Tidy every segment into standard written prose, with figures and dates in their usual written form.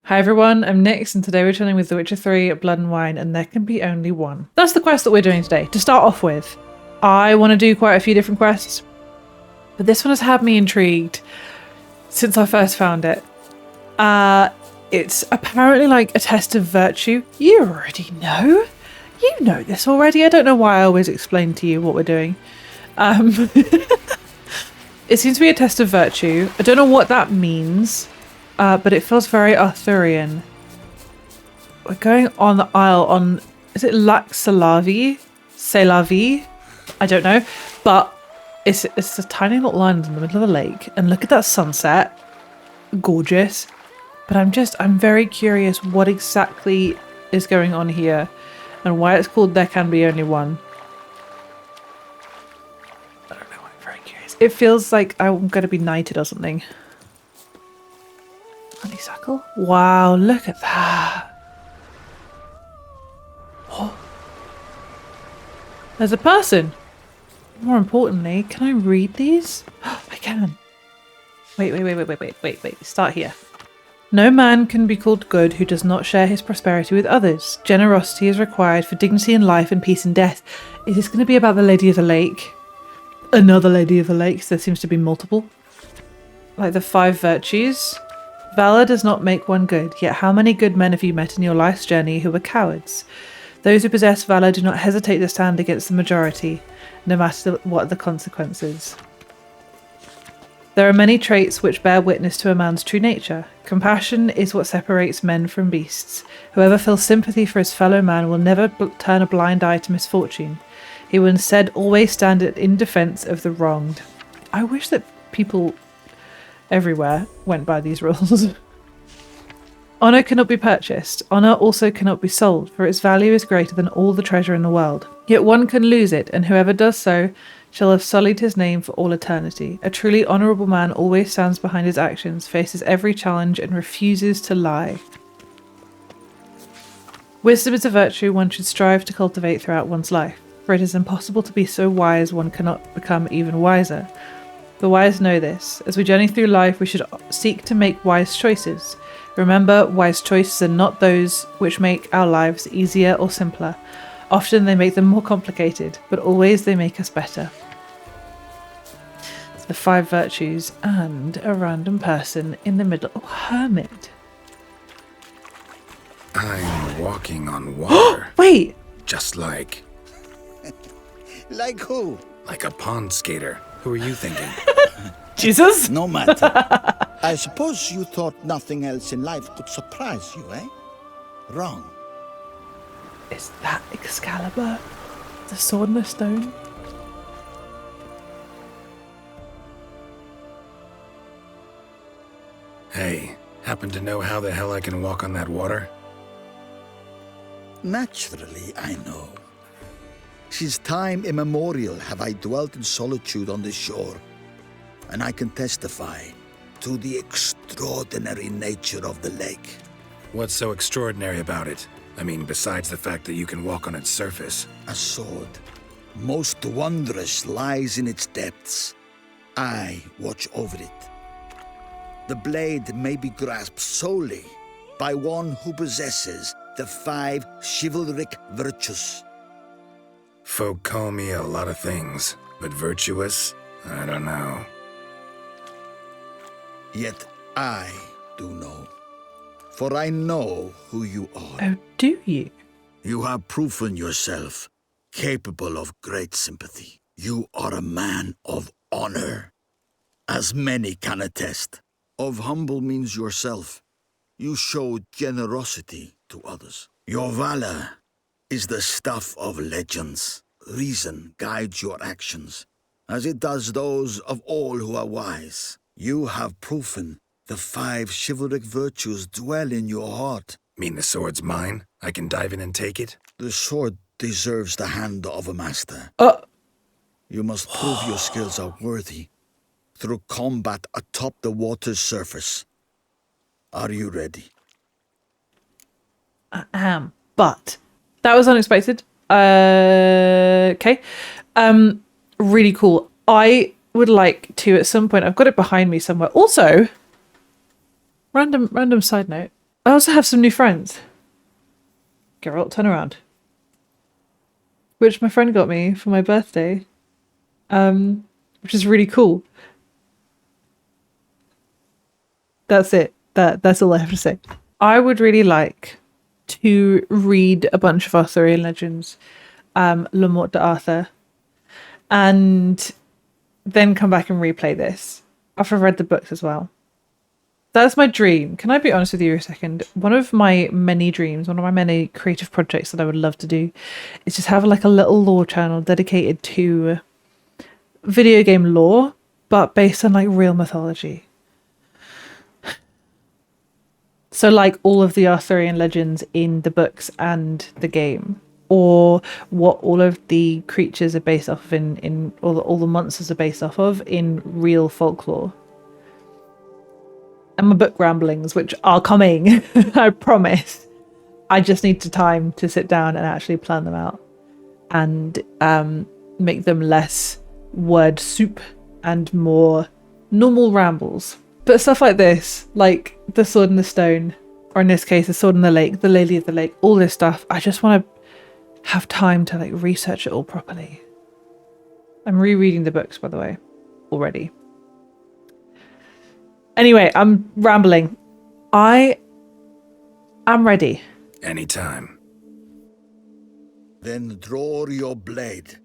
Hi everyone, I'm Nyx and today we're chilling with The Witcher 3, Blood and Wine, and there can be only one. That's the quest that we're doing today. To start off with, I want to do quite a few different quests, but this one has had me intrigued since I first found it. It's apparently like a test of virtue. You already know. You know this already. I don't know why I always explain to you what we're doing. It seems to be a test of virtue. I don't know what that means. But it feels very Arthurian. We're going on the Isle on... Is it Lac Salavi? Selavi? I don't know. But it's a tiny little island in the middle of the lake. And look at that sunset. Gorgeous. But I'm very curious what exactly is going on here. And why it's called There Can Be Only One. I don't know. I'm very curious. It feels like I'm going to be knighted or something. Honeysuckle? Wow, look at that. Oh. There's a person. More importantly, can I read these? I can. Wait. Start here. No man can be called good who does not share his prosperity with others. Generosity is required for dignity in life and peace in death. Is this going to be about the Lady of the Lake? Another Lady of the Lake? There seems to be multiple. Like the 5 virtues. Valor does not make one good, yet how many good men have you met in your life's journey who were cowards? Those who possess valor do not hesitate to stand against the majority, no matter what the consequences. There are many traits which bear witness to a man's true nature. Compassion is what separates men from beasts. Whoever feels sympathy for his fellow man will never turn a blind eye to misfortune. He will instead always stand in defense of the wronged. I wish that people everywhere went by these rules. Honor cannot be purchased. Honor also cannot be sold, for its value is greater than all the treasure in the world. Yet one can lose it, and whoever does so shall have sullied his name for all eternity. A truly honourable man always stands behind his actions, faces every challenge, and refuses to lie. Wisdom is a virtue one should strive to cultivate throughout one's life, for it is impossible to be so wise one cannot become even wiser. The wise know this. As we journey through life, we should seek to make wise choices. Remember, wise choices are not those which make our lives easier or simpler. Often they make them more complicated, but always they make us better. The 5 virtues and a random person in the middle. Oh, hermit. I'm walking on water. Wait! Just like... Like who? Like a pond skater. Who are you thinking? Jesus? No matter. I suppose you thought nothing else in life could surprise you, eh? Wrong. Is that Excalibur? The sword and the stone? Hey, happen to know how the hell I can walk on that water? Naturally, I know. Since time immemorial have I dwelt in solitude on this shore, and I can testify to the extraordinary nature of the lake. What's so extraordinary about it? I mean, besides the fact that you can walk on its surface. A sword, most wondrous, lies in its depths. I watch over it. The blade may be grasped solely by one who possesses the 5 chivalric virtues. Folk call me a lot of things, but virtuous? I don't know. Yet I do know. For I know who you are. Oh, do you? You have proven yourself capable of great sympathy. You are a man of honor, as many can attest. Of humble means yourself. You showed generosity to others. Your valor is the stuff of legends. Reason guides your actions, as it does those of all who are wise. You have proven the 5 chivalric virtues dwell in your heart. Mean the sword's mine? I can dive in and take it? The sword deserves the hand of a master. You must prove your skills are worthy through combat atop the water's surface. Are you ready? I am, but that was unexpected. Okay. Really cool. I would like to at some point, I've got it behind me somewhere. Also, random side note, I also have some new friends. Geralt, turn around. Which my friend got me for my birthday. Which is really cool. That's it. That's all I have to say. I would really like to read a bunch of Arthurian legends, Le Morte d'Arthur, and then come back and replay this after I've read the books as well. That's my dream. Can I be honest with you a second? One of my many dreams, one of my many creative projects that I would love to do is just have like a little lore channel dedicated to video game lore, but based on like real mythology. So like all of the Arthurian legends in the books and the game, or what all of the creatures are based off of in all the monsters are based off of in real folklore. And my book ramblings, which are coming, I promise. I just need the time to sit down and actually plan them out and make them less word soup and more normal rambles. But stuff like this, like the Sword in the Stone, or in this case, the Sword in the Lake, the Lady of the Lake, all this stuff, I just want to have time to like research it all properly. I'm rereading the books, by the way, already. Anyway, I'm rambling. I am ready. Anytime. Then draw your blade.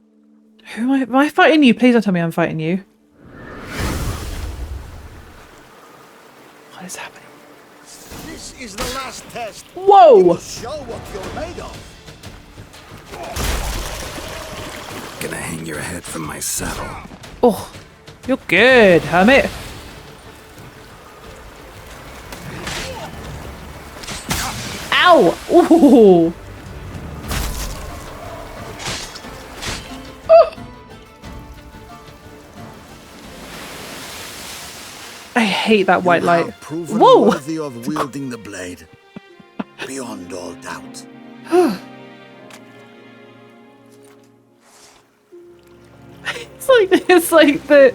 Who am I fighting you? Please don't tell me I'm fighting you. What is happening? This is the last test. Whoa! It will show what you're made of. Gonna hang your head from my saddle. Oh, you're good, hermit. Ow! Ooh! I hate that white light. You have proven Whoa! worthy of wielding the blade, beyond all doubt. It's like the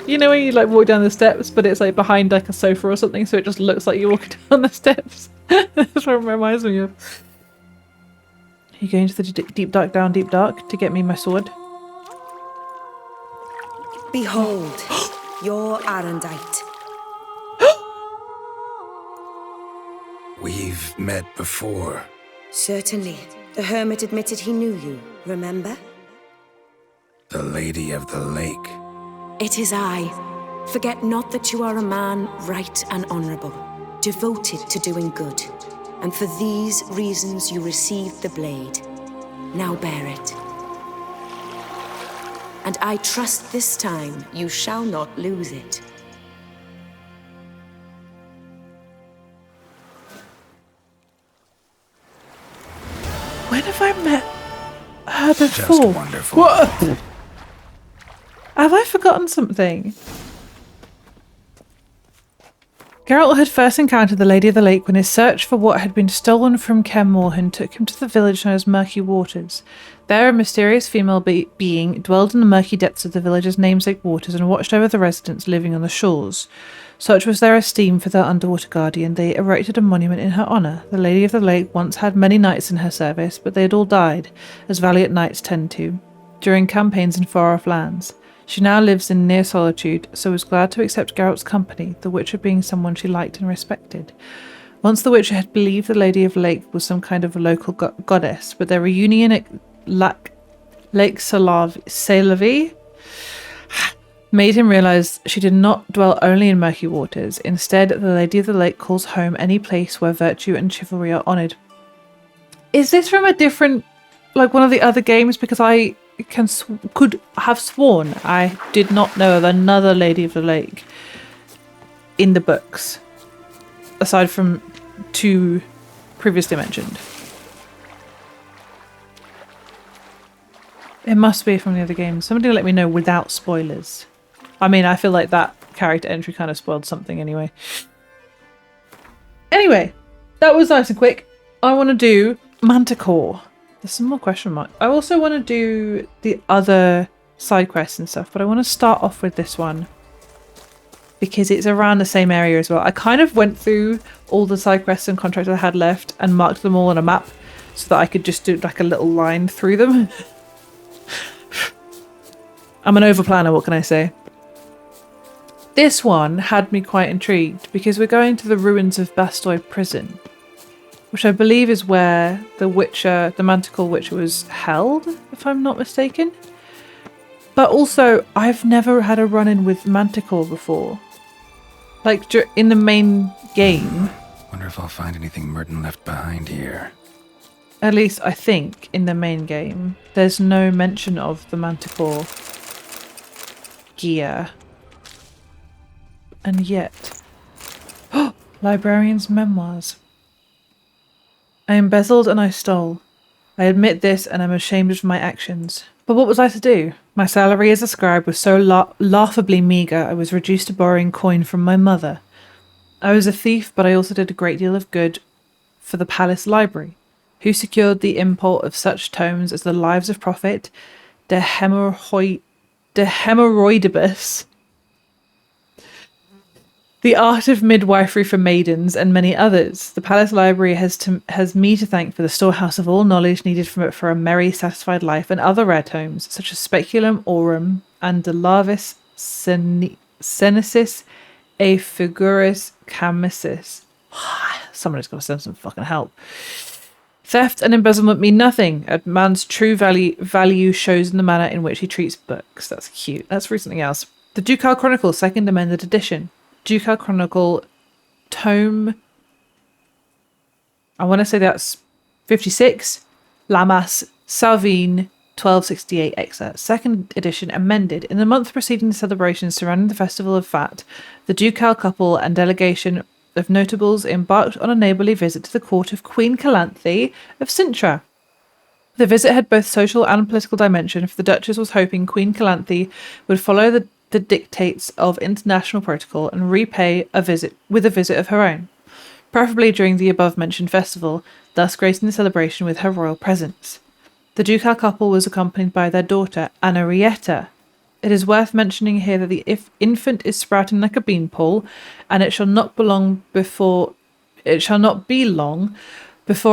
you know when you like walk down the steps, but it's like behind like a sofa or something, so it just looks like you're walking down the steps. That's what it reminds me of. Are you going to the deep dark down deep dark to get me my sword? Behold, your Arendite. We've met before. Certainly. The hermit admitted he knew you, remember? The Lady of the Lake. It is I. Forget not that you are a man right and honourable, devoted to doing good. And for these reasons you received the blade. Now bear it. And I trust this time you shall not lose it. When have I met her before? Just wonderful. What? Have I forgotten something? Geralt had first encountered the Lady of the Lake when his search for what had been stolen from Kaer Morhen took him to the village known as Murky Waters. There, a mysterious female being dwelled in the murky depths of the village's namesake waters and watched over the residents living on the shores. Such was their esteem for their underwater guardian, they erected a monument in her honour. The Lady of the Lake once had many knights in her service, but they had all died, as valiant knights tend to, during campaigns in far-off lands. She now lives in near solitude, so was glad to accept Geralt's company, the Witcher being someone she liked and respected. Once the Witcher had believed the Lady of the Lake was some kind of a local goddess, but their reunion at Lake Selavi made him realise she did not dwell only in murky waters. Instead, the Lady of the Lake calls home any place where virtue and chivalry are honoured. Is this from a different, like one of the other games? Because I could have sworn I did not know of another Lady of the Lake in the books, aside from two previously mentioned. It must be from the other games. Somebody let me know without spoilers. I mean, I feel like that character entry kind of spoiled something anyway. Anyway, that was nice and quick. I want to do Manticore. There's some more question marks. I also want to do the other side quests and stuff, but I want to start off with this one. because it's around the same area as well. I kind of went through all the side quests and contracts I had left and marked them all on a map so that I could just do like a little line through them. I'm an overplanner, what can I say? This one had me quite intrigued because we're going to the ruins of Bastoy prison, which I believe is where the Witcher, the Manticore Witcher, was held, if I'm not mistaken. But also, I've never had a run-in with Manticore before. Like, in the main game. Wonder if I'll find anything Merton left behind here. At least, I think, in the main game, there's no mention of the Manticore Gear. And yet... Librarian's Memoirs. I embezzled and I stole. I admit this and I'm ashamed of my actions. But what was I to do? My salary as a scribe was so laughably meagre I was reduced to borrowing coin from my mother. I was a thief, but I also did a great deal of good for the palace library, who secured the import of such tomes as the Lives of Prophet, De Hemorrhoidibus, The Art of Midwifery for Maidens, and many others. The Palace Library has me to thank for the storehouse of all knowledge needed for a merry, satisfied life, and other rare tomes, such as Speculum Aurum and De Larvis Senesis A Figuris Chamisis. Someone has got to send some fucking help. Theft and embezzlement mean nothing. A man's true value shows in the manner in which he treats books. That's cute. That's for something else. The Ducal Chronicle, second amended edition. Ducal Chronicle, tome, I want to say that's 56, Lamas, Salvine, 1268 excerpt. Second edition amended. In the month preceding the celebrations surrounding the Festival of Fat, the ducal couple and delegation of notables embarked on a neighbourly visit to the court of Queen Calanthe of Sintra. The visit had both social and political dimension, for the Duchess was hoping Queen Calanthe would follow the dictates of international protocol and repay a visit of her own, preferably during the above-mentioned festival, thus gracing the celebration with her royal presence. The ducal couple was accompanied by their daughter, Anarietta. It is worth mentioning here that the infant is sprouting like a beanpole, and it shall not be long before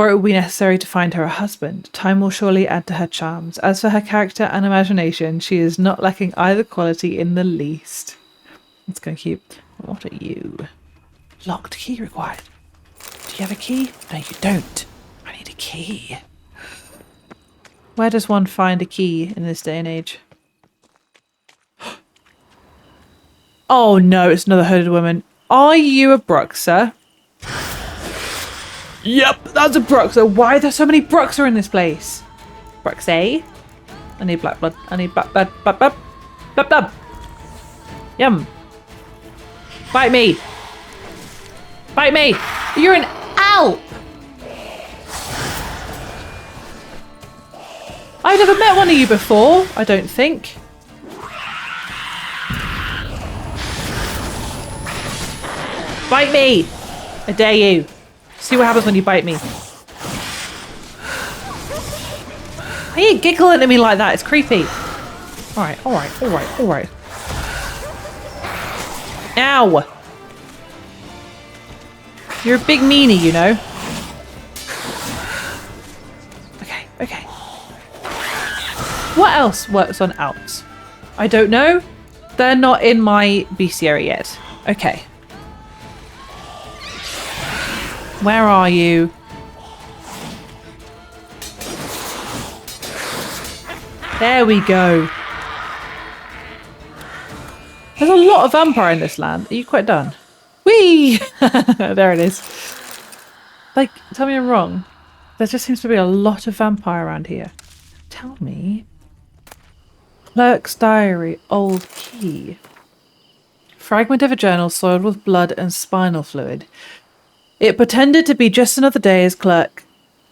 it will be necessary to find her a husband. Time will surely add to her charms. As for her character and imagination, she is not lacking either quality in the least. That's kind of cute. What are you? Locked key required. Do you have a key? No, you don't. I need a key. Where does one find a key in this day and age? Oh no, it's another hooded woman. Are you a Bruxer? Yep, that's a Bruxer. Why are there so many Bruxer in this place? Bruxer? I need black blood. I need black blood. Black blood. Black blood. Yum. Bite me. Bite me. You're an Alp. I've never met one of you before, I don't think. Bite me. I dare you. See what happens when you bite me. Why are you giggling at me like that? It's creepy. Alright, alright, alright, alright. Ow! You're a big meanie, you know. Okay, okay. What else works on Alps? I don't know. They're not in my bestiary yet. Okay. Where are you? There we go. There's a lot of vampire in this land. Are you quite done? Whee! There it is. Like, tell me I'm wrong. There just seems to be a lot of vampire around here. Tell me. Clerk's diary, old key. Fragment of a journal soiled with blood and spinal fluid. It pretended to be just another day as clerk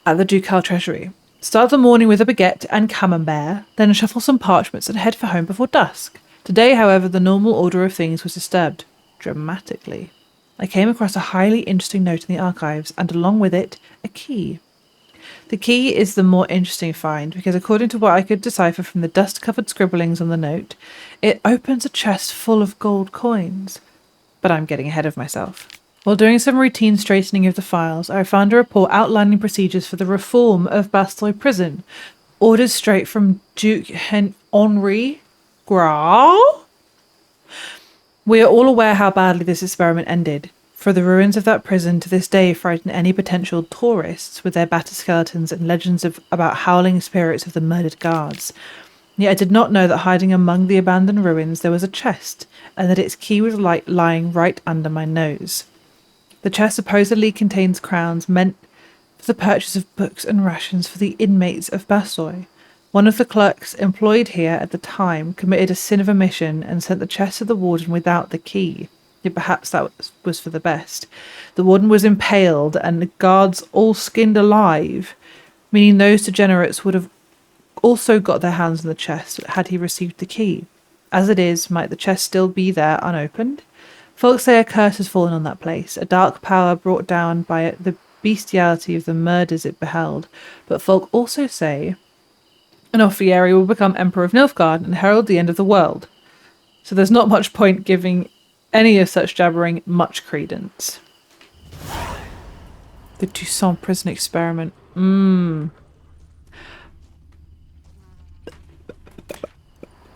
at the ducal treasury. Start the morning with a baguette and camembert, then shuffle some parchments and head for home before dusk. Today, however, the normal order of things was disturbed, dramatically. I came across a highly interesting note in the archives, and along with it, a key. The key is the more interesting find, because according to what I could decipher from the dust-covered scribblings on the note, it opens a chest full of gold coins. But I'm getting ahead of myself. While doing some routine straightening of the files, I found a report outlining procedures for the reform of Bastoy prison. Orders straight from Duke Henri Grau. We are all aware how badly this experiment ended, for the ruins of that prison to this day frighten any potential tourists with their battered skeletons and legends about howling spirits of the murdered guards. Yet I did not know that hiding among the abandoned ruins there was a chest, and that its key was lying right under my nose. The chest supposedly contains crowns meant for the purchase of books and rations for the inmates of Bastoy. One of the clerks employed here at the time committed a sin of omission and sent the chest to the warden without the key. Yet perhaps that was for the best. The warden was impaled and the guards all skinned alive, meaning those degenerates would have also got their hands on the chest had he received the key. As it is, might the chest still be there unopened? Folk say a curse has fallen on that place, a dark power brought down by the bestiality of the murders it beheld. But folk also say an Offieri will become Emperor of Nilfgaard and herald the end of the world. So there's not much point giving any of such jabbering much credence. The Toussaint prison experiment.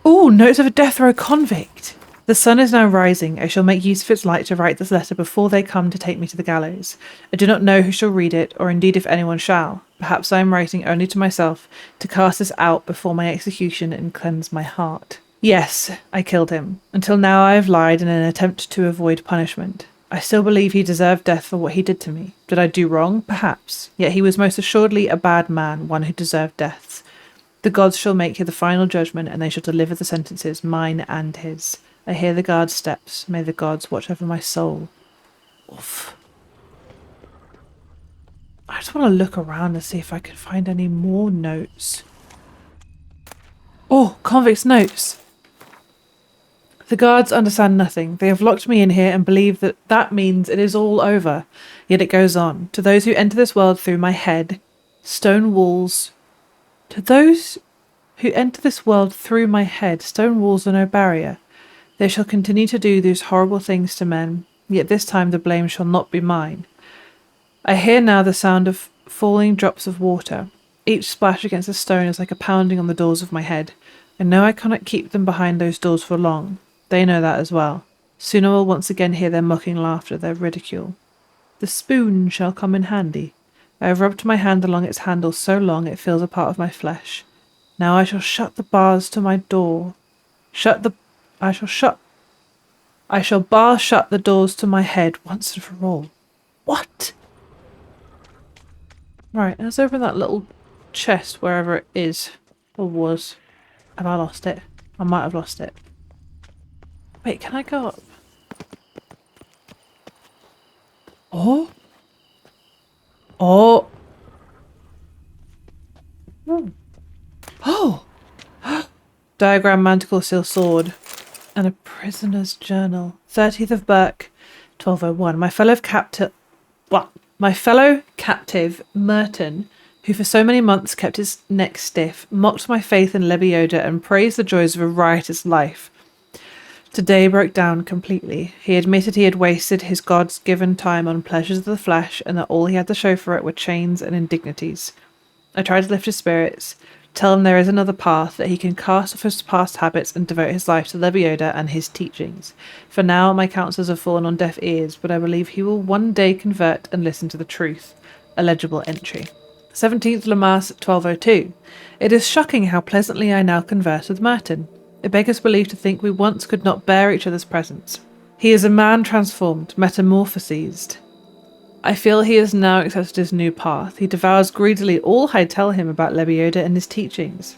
Ooh, notes of a death row convict. The sun is now rising. I shall make use of its light to write this letter before they come to take me to the gallows. I do not know who shall read it, or indeed if anyone shall. Perhaps I am writing only to myself, to cast this out before my execution and cleanse my heart. Yes, I killed him. Until now I have lied in an attempt to avoid punishment. I still believe he deserved death for what he did to me. Did I do wrong? Perhaps. Yet he was most assuredly a bad man, one who deserved deaths. The gods shall make here the final judgment, and they shall deliver the sentences, mine and his. I hear the guard's steps. May the gods watch over my soul. Oof. I just want to look around and see if I can find any more notes. Oh, convict's notes. The guards understand nothing. They have locked me in here and believe that means it is all over. Yet it goes on. To those who enter this world through my head, stone walls... To those who enter this world through my head, stone walls are no barrier. They shall continue to do these horrible things to men, yet this time the blame shall not be mine. I hear now the sound of falling drops of water. Each splash against a stone is like a pounding on the doors of my head. I know I cannot keep them behind those doors for long. They know that as well. Soon I will once again hear their mocking laughter, their ridicule. The spoon shall come in handy. I have rubbed my hand along its handle so long it feels a part of my flesh. Now I shall shut the bars to my door. I shall bar shut the doors to my head once and for all. What? Right, let's open that little chest wherever it is. Or was. Have I lost it? I might have lost it. Wait, can I go up? Oh? Oh! Oh! Diagram Manticore Seal Sword. And a prisoner's journal. 30th of Burke, 1201. My fellow captive, Merton, who for so many months kept his neck stiff, mocked my faith in Lebioda and praised the joys of a riotous life, today broke down completely. He admitted he had wasted his God's given time on pleasures of the flesh, and that all he had to show for it were chains and indignities. I tried to lift his spirits, tell him there is another path, that he can cast off his past habits and devote his life to Lebioda and his teachings. For now my counsels have fallen on deaf ears, but I believe he will one day convert and listen to the truth. A legible entry. 17th Lammas 1202. It is shocking how pleasantly I now converse with Merton. It beggars belief to think we once could not bear each other's presence. He is a man transformed, metamorphosed. I feel he has now accepted his new path. He devours greedily all I tell him about Lebioda and his teachings.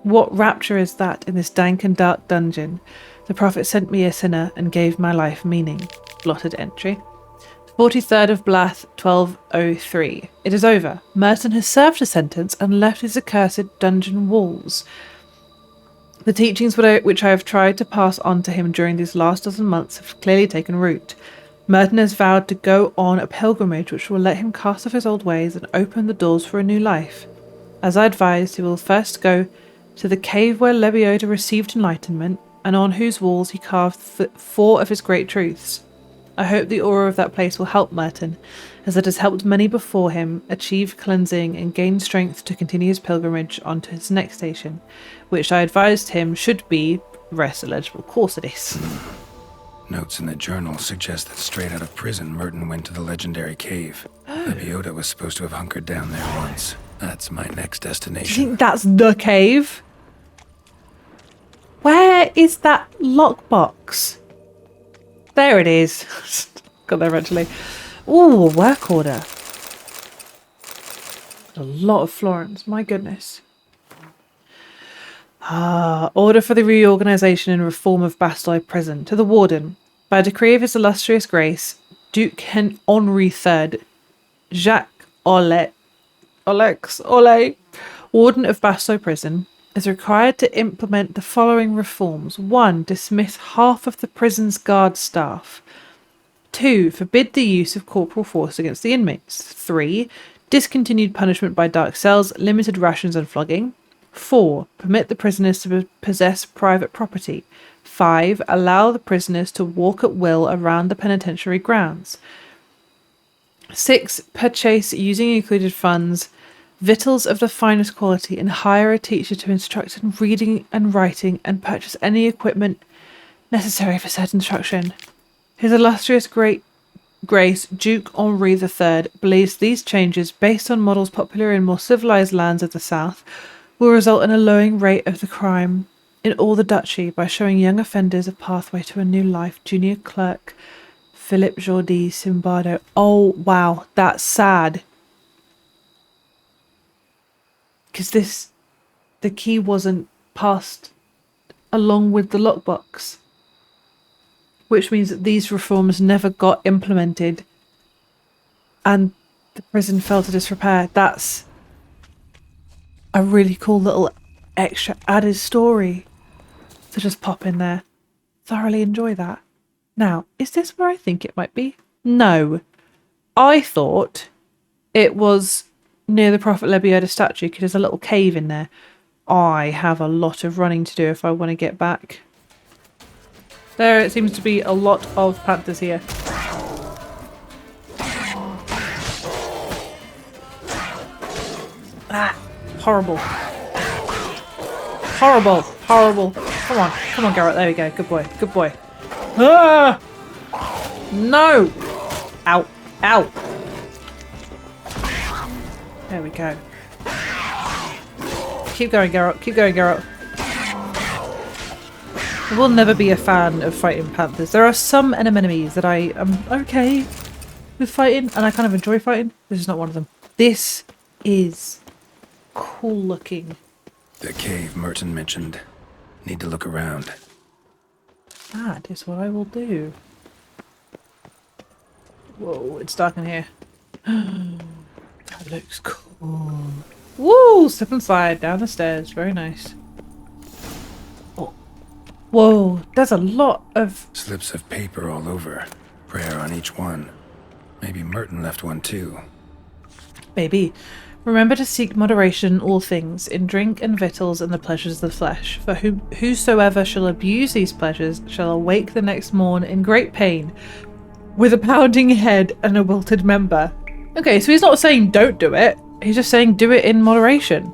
What rapture is that in this dank and dark dungeon? The prophet sent me a sinner and gave my life meaning. Blotted entry. 43rd of Blath, 1203. It is over. Merton has served his sentence and left his accursed dungeon walls. The teachings which I have tried to pass on to him during these last dozen months have clearly taken root. Merton has vowed to go on a pilgrimage which will let him cast off his old ways and open the doors for a new life. As I advised, he will first go to the cave where Lebioda received enlightenment, and on whose walls he carved 4 of his great truths. I hope the aura of that place will help Merton, as it has helped many before him achieve cleansing and gain strength to continue his pilgrimage on to his next station, which I advised him should be rest eligible. Of course it is. Notes in the journal suggest that straight out of prison, Merton went to the legendary cave. Lebioda was supposed to have hunkered down there once. That's my next Do you destination. think that's the cave? Where is that lockbox? There it is. Got there eventually. Ooh, a work order. A lot of florins, my goodness. Order for the reorganisation and reform of Bastoy prison. To the warden, by decree of his illustrious grace, Duke Henri III, Jacques Ole, warden of Bastoy prison, is required to implement the following reforms. 1. Dismiss half of the prison's guard staff. 2. Forbid the use of corporal force against the inmates. 3. Discontinued punishment by dark cells, limited rations and flogging. 4. Permit the prisoners to possess private property. 5. Allow the prisoners to walk at will around the penitentiary grounds. 6. Purchase, using included funds, victuals of the finest quality, and hire a teacher to instruct in reading and writing, and purchase any equipment necessary for said instruction. His illustrious Grace Duke Henri III believes these changes, based on models popular in more civilized lands of the south, will result in a lowering rate of the crime in all the duchy by showing young offenders a pathway to a new life. Junior clerk Philip Jordi Simbardo. Oh wow, that's sad. Because the key wasn't passed along with the lockbox, which means that these reforms never got implemented and the prison fell to disrepair. That's a really cool little extra added story to just pop in there. Thoroughly enjoy that. Now, is this where I think it might be? No. I thought it was near the Prophet Lebioda statue because there's a little cave in there. I have a lot of running to do if I want to get back. There it seems to be a lot of panthers here. Ah, horrible. Horrible, horrible. Come on, Garrett. There we go. Good boy, good boy. Ah! No! Ow, ow. There we go. Keep going, Garrett. Keep going, Garrett. I will never be a fan of fighting panthers. There are some enemies that I am okay with fighting, and I kind of enjoy fighting. This is not one of them. This is cool looking. The cave Merton mentioned. Need to look around. That is what I will do. Whoa, it's dark in here. That looks cool. Woo! Slip and slide down the stairs. Very nice. Oh. Whoa, there's a lot of... Slips of paper all over. Prayer on each one. Maybe Merton left one too. Maybe. Remember to seek moderation in all things, in drink and victuals and the pleasures of the flesh. For whosoever shall abuse these pleasures shall awake the next morn in great pain, with a pounding head and a wilted member. Okay, so he's not saying don't do it. He's just saying do it in moderation.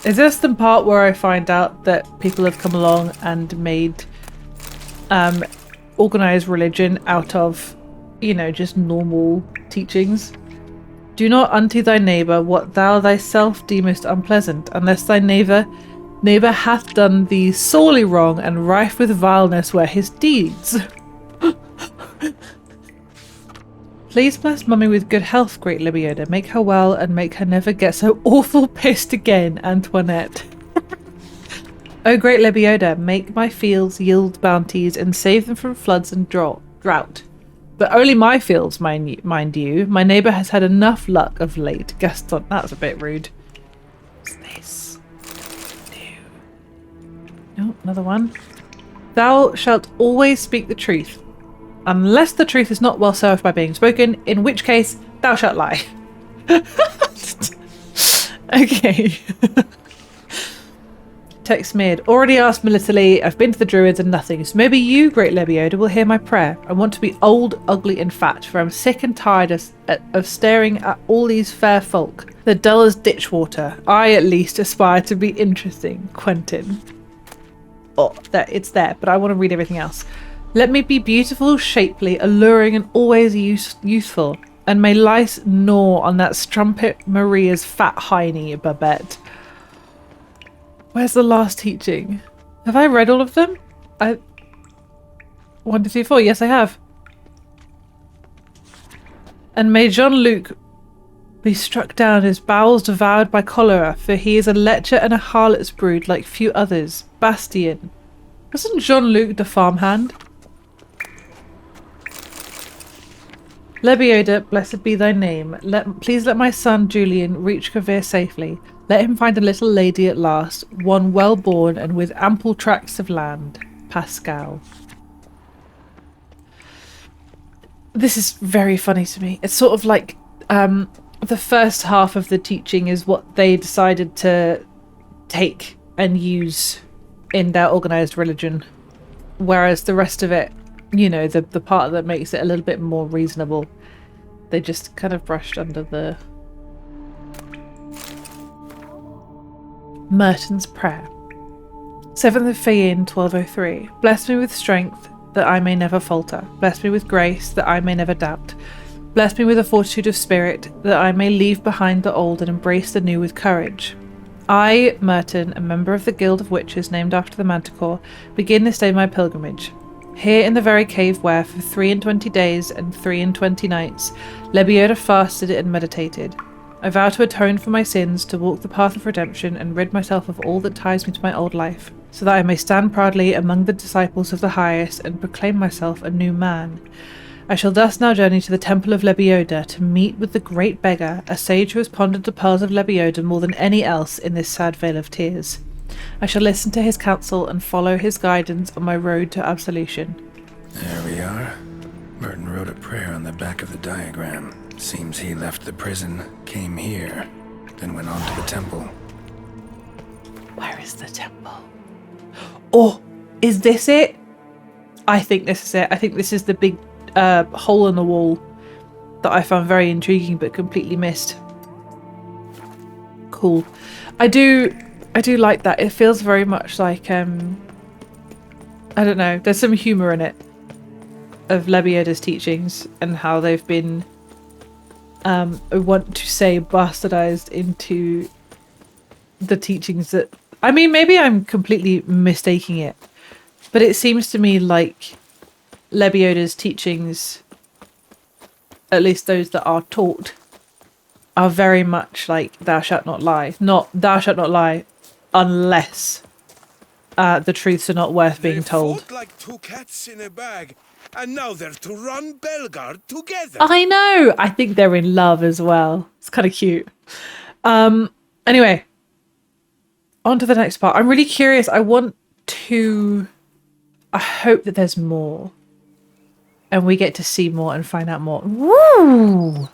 Is this the part where I find out that people have come along and made organized religion out of, you know, just normal teachings? Do not unto thy neighbour what thou thyself deemest unpleasant, unless thy neighbour hath done thee sorely wrong and rife with vileness were his deeds. Please bless Mummy with good health, great Lebioda. Make her well and make her never get so awful pissed again, Antoinette. O great Lebioda, make my fields yield bounties and save them from floods and drought. But only my fields, mind you. My neighbour has had enough luck of late. Gaston, that's a bit rude. What's this? No, another one. Thou shalt always speak the truth, unless the truth is not well served by being spoken, in which case thou shalt lie. Okay. Text smeared. Already asked Melitali. I've been to the druids and nothing. So maybe you, great Lebioda, will hear my prayer. I want to be old, ugly, and fat, for I'm sick and tired of staring at all these fair folk. They're dull as ditch water. I, at least, aspire to be interesting. Quentin. Oh, it's there, but I want to read everything else. Let me be beautiful, shapely, alluring, and always youthful. And may lice gnaw on that strumpet Maria's fat hiney, Babette. Where's the last teaching? Have I read all of them? 1, 2, 3, 4. Yes, I have. And may Jean-Luc be struck down, his bowels devoured by cholera, for he is a lecher and a harlot's brood like few others. Bastien. Wasn't Jean-Luc the farmhand? Lebioda, blessed be thy name. Please let my son Julian reach Kavir safely. Let him find a little lady at last, one well born and with ample tracts of land. Pascal. This is very funny to me. It's sort of like the first half of the teaching is what they decided to take and use in their organised religion, whereas the rest of it, you know, the part that makes it a little bit more reasonable, they just kind of brushed under the... Merton's Prayer. 7th of Fayin, 1203. Bless me with strength, that I may never falter. Bless me with grace, that I may never doubt. Bless me with a fortitude of spirit, that I may leave behind the old and embrace the new with courage. I, Merton, a member of the Guild of Witches named after the Manticore, begin this day my pilgrimage. Here in the very cave where, for 23 days and 23 nights, Lebioda fasted and meditated. I vow to atone for my sins, to walk the path of redemption, and rid myself of all that ties me to my old life, so that I may stand proudly among the disciples of the highest and proclaim myself a new man. I shall thus now journey to the temple of Lebioda to meet with the great beggar, a sage who has pondered the pearls of Lebioda more than any else in this sad vale of tears. I shall listen to his counsel and follow his guidance on my road to absolution. There we are. Merton wrote a prayer on the back of the diagram. Seems he left the prison, came here, then went on to the temple. Where is the temple? Oh, is this it? I think this is it. I think this is the big hole in the wall that I found very intriguing but completely missed. Cool. I do like that. It feels very much like I don't know, there's some humour in it of Lebioda's teachings and how they've been I want to say bastardized into the teachings that, I mean, maybe I'm completely mistaking it, but it seems to me like Lebioda's teachings, at least those that are taught, are very much like thou shalt not lie. Not thou shalt not lie unless the truths are not worth being told. Fought like two cats in a bag, and now they're to run Belgard together. I know! I think they're in love as well. It's kind of cute. Anyway, on to the next part. I'm really curious. I hope that there's more. And we get to see more and find out more. Woo!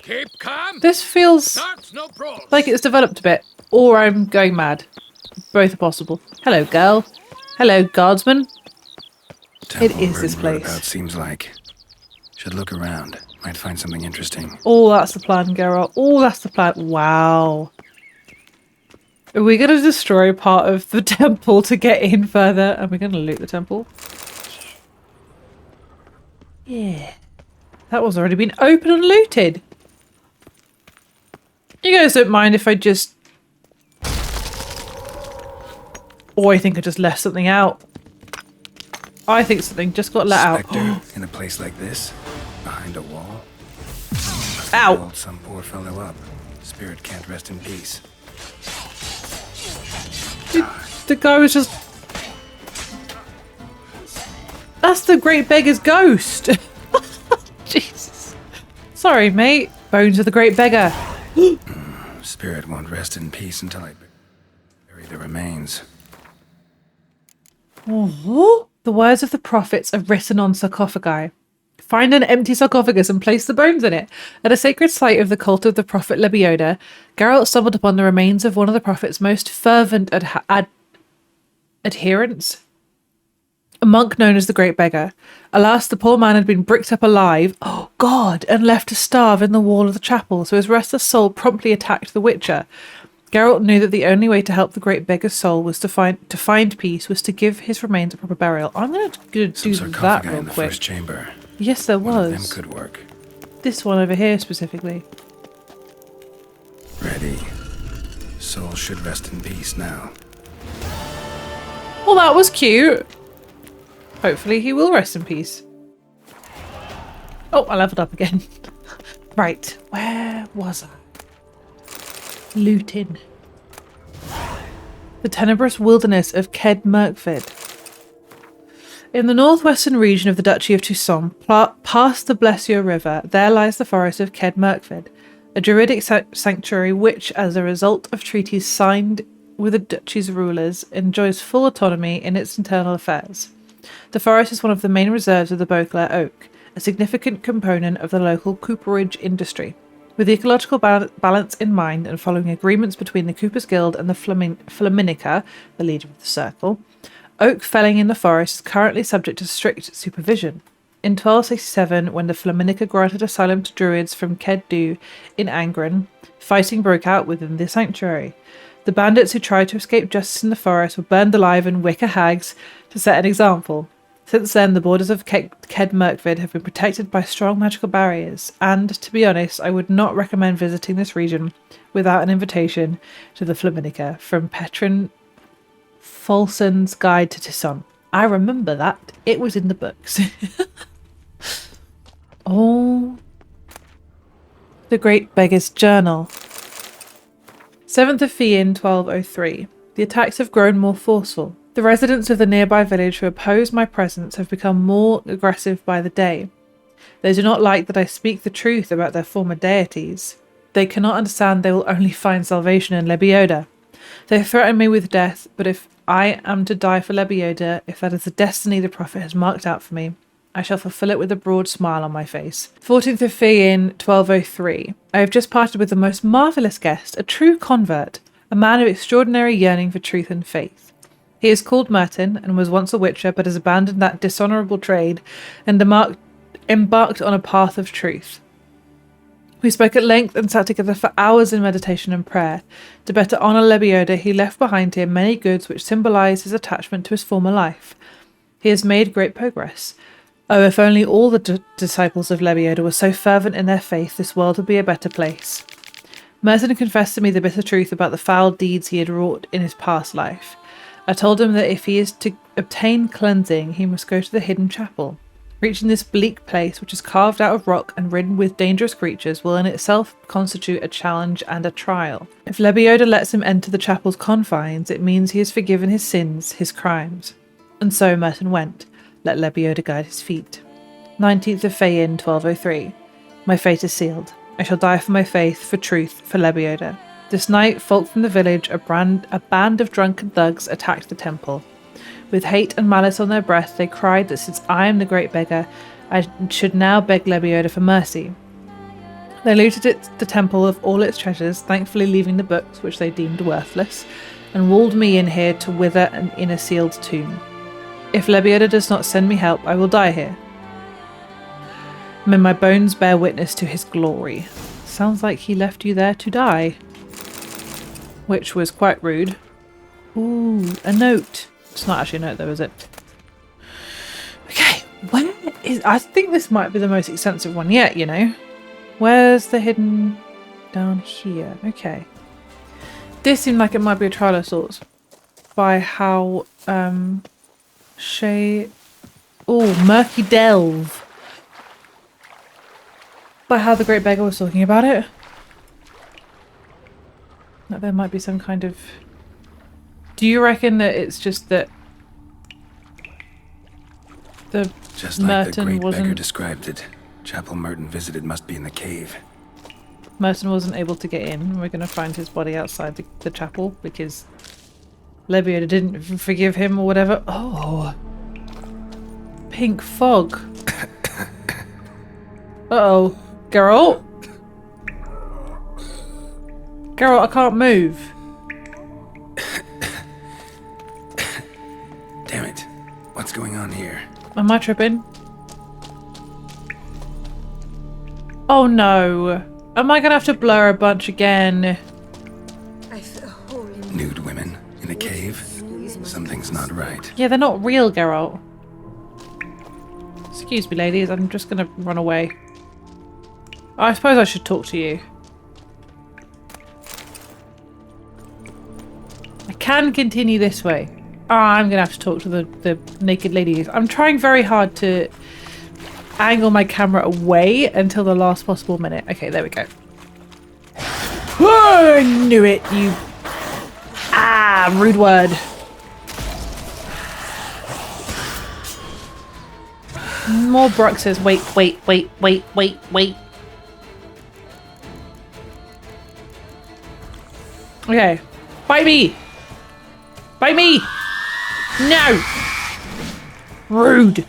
Keep calm. This feels No brawls. like it's developed a bit. Or I'm going mad. Both are possible. Hello, girl. Hello, guardsman. Temple It is this Merton wrote place. about seems like. Should look around. Might find something interesting. Oh, that's the plan, Geralt. Oh, that's the plan. Wow. Are we going to destroy part of the temple to get in further? Are we going to loot the temple? Yeah. That one's already been opened and looted. You guys don't mind if I just... Oh, I think I just left something out. I think something just got let out. Spectre in a place like this, behind a wall. Ow! Hold some poor fellow up. Spirit can't rest in peace. The guy was just... That's the Great Beggar's ghost! Jesus. Sorry, mate. Bones of the Great Beggar. Spirit won't rest in peace until I bury the remains. Oh, the words of the prophets are written on sarcophagi. Find an empty sarcophagus and place the bones in it. At a sacred site of the cult of the prophet Lebioda, Geralt stumbled upon the remains of one of the prophet's most fervent adherents, a monk known as the Great Beggar. Alas, the poor man had been bricked up alive, oh God, and left to starve in the wall of the chapel, so his restless soul promptly attacked the Witcher. Geralt knew that the only way to help the Great Beggar's soul was to find peace, was to give his remains a proper burial. I'm going to do that real in the quick. first chamber. Yes, there was. One of them could work. This one over here specifically. Ready. Soul should rest in peace now. Well, that was cute. Hopefully he will rest in peace. Oh, I leveled up again. Right, where was I? Looting. The tenebrous wilderness of Ked Merkvid. In the northwestern region of the Duchy of Toussaint, past the Blessieux River, there lies the forest of Ked Merkvid, a druidic sanctuary which, as a result of treaties signed with the duchy's rulers, enjoys full autonomy in its internal affairs. The forest is one of the main reserves of the Beauclair oak, a significant component of the local cooperage industry. With the ecological balance in mind and following agreements between the Coopers Guild and the Flaminica, the leader of the circle, oak felling in the forest is currently subject to strict supervision. In 1267, when the Flaminica granted asylum to druids from Keddu in Angren, fighting broke out within the sanctuary. The bandits who tried to escape justice in the forest were burned alive in wicker hags to set an example. Since then, the borders of Ked Merkvid have been protected by strong magical barriers, and, to be honest, I would not recommend visiting this region without an invitation to the Flaminica from Petrin Folson's Guide to Toussaint. I remember that. It was in the books. Oh. The Great Beggar's Journal. 7th of Fian, 1203. The attacks have grown more forceful. The residents of the nearby village who oppose my presence have become more aggressive by the day. They do not like that I speak the truth about their former deities. They cannot understand they will only find salvation in Lebioda. They threaten me with death, but if I am to die for Lebioda, if that is the destiny the prophet has marked out for me, I shall fulfill it with a broad smile on my face. 14th of Fian, 1203. I have just parted with the most marvellous guest, a true convert, a man of extraordinary yearning for truth and faith. He is called Merton, and was once a witcher, but has abandoned that dishonourable trade, and embarked on a path of truth. We spoke at length and sat together for hours in meditation and prayer. To better honour Lebioda, he left behind him many goods which symbolise his attachment to his former life. He has made great progress. Oh, if only all the disciples of Lebioda were so fervent in their faith, this world would be a better place. Merton confessed to me the bitter truth about the foul deeds he had wrought in his past life. I told him that if he is to obtain cleansing, he must go to the hidden chapel. Reaching this bleak place, which is carved out of rock and ridden with dangerous creatures, will in itself constitute a challenge and a trial. If Lebioda lets him enter the chapel's confines, it means he has forgiven his sins, his crimes. And so Merton went. Let Lebioda guide his feet. 19th of Fian, 1203. My fate is sealed. I shall die for my faith, for truth, for Lebioda. This night, folk from the village, a band of drunken thugs, attacked the temple. With hate and malice on their breath, they cried that since I am the Great Beggar, I should now beg Lebioda for mercy. They looted the temple of all its treasures, thankfully leaving the books, which they deemed worthless, and walled me in here to wither in a sealed tomb. If Lebioda does not send me help, I will die here. May my bones bear witness to his glory. Sounds like he left you there to die. Which was quite rude. Ooh, a note. It's not actually a note though, is it? Okay, where is... I think this might be the most extensive one yet, you know. Where's the hidden... Down here. Okay. This seemed like it might be a trial of sorts. By how... Murky Delve. By how the Great Beggar was talking about it. That there might be some kind of... Do you reckon that it's just that the Just like Merton the Great wasn't... Beggar described it. Chapel Merton visited must be in the cave. Merton wasn't able to get in. We're going to find his body outside the chapel because Lebioda didn't forgive him or whatever. Oh. Pink fog. Uh-oh. Geralt? Geralt, I can't move. Damn it. What's going on here? Am I tripping? Oh no. Am I gonna have to blur a bunch again? Nude women in a cave? Something's not right. Yeah, they're not real, Geralt. Excuse me, ladies. I'm just gonna run away. I suppose I should talk to you. I can continue this way. I'm gonna have to talk to the naked ladies. I'm trying very hard to angle my camera away until the last possible minute. Okay, there we go. Whoa, I knew it, you... Ah, rude word. More Bruxes. Wait. Okay. Bite me! Bite me! No! Rude!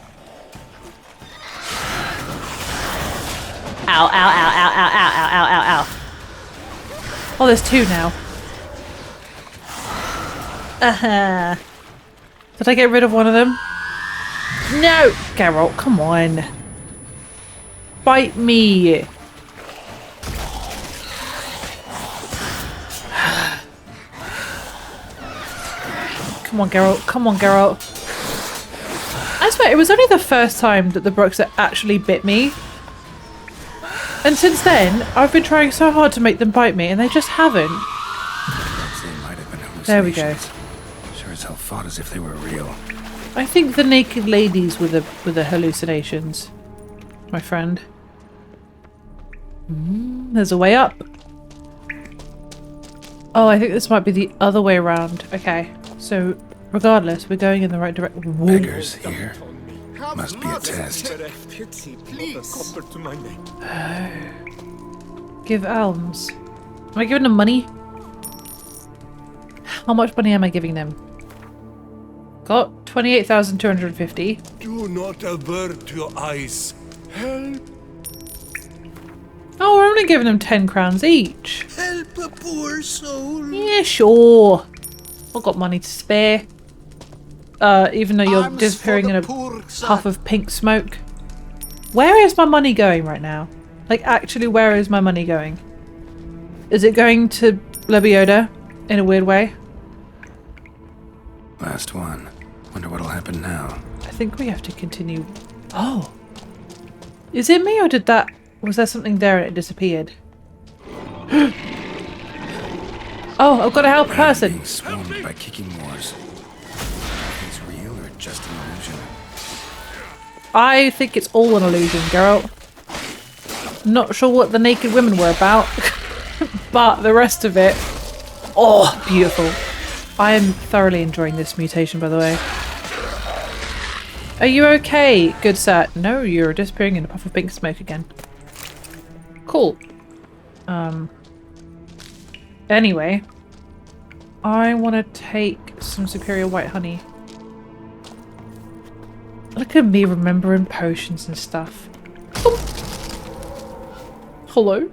Ow, ow, ow, ow, ow, ow, ow, ow, ow. Oh, there's two now. Uh-huh. Did I get rid of one of them? No! Geralt, come on. Bite me. Come on, Geralt. Come on, Geralt. I swear, it was only the first time that the Bruxer actually bit me. And since then, I've been trying so hard to make them bite me, and they just haven't. They might have been hallucinations. There we go. Sure as hell fought as if they were real. I think the naked ladies were the hallucinations, my friend. There's a way up. Oh, I think this might be the other way around. Okay, so regardless, we're going in the right direction. Beggars here. Must be a test. Give alms. Am I giving them money? How much money am I giving them? Got 28,250. Do not avert your eyes. Help! Oh, we're only giving them 10 crowns each. Help a poor soul. Yeah, sure. I've got money to spare. Even though you're disappearing in a puff of pink smoke. Where is my money going right now? Like, actually, where is my money going? Is it going to Lebioda in a weird way? Last one. Wonder what'll happen now. I think we have to continue. Oh. Is it me or did that... Was there something there and it disappeared? Oh, I've got to help a person. Being swarmed by kicking wars. Is real or just an illusion? I think it's all an illusion, girl. Not sure what the naked women were about, but the rest of it... Oh, beautiful. I am thoroughly enjoying this mutation, by the way. Are you okay, good sir? No, you're disappearing in a puff of pink smoke again. Cool. Anyway, I want to take some superior white honey. Look at me remembering potions and stuff. Oh. Hello?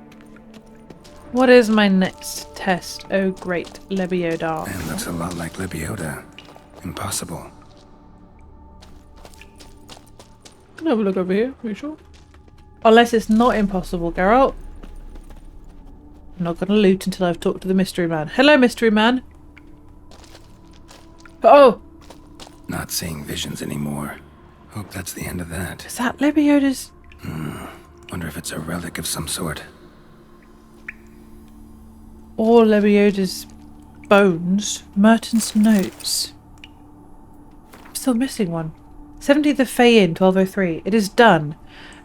What is my next test? Oh great, Lebioda. Man, looks a lot like Lebioda. Impossible. Can I have a look over here? Are you sure? Unless it's not impossible, Geralt. I'm not gonna loot until I've talked to the mystery man. Hello, mystery man. Oh! Not seeing visions anymore. Hope that's the end of that. Is that Lebioda's? Wonder if it's a relic of some sort. Or Lebioda's bones? Merton's notes. I'm still missing one. 17th of Fayin, 1203. It is done.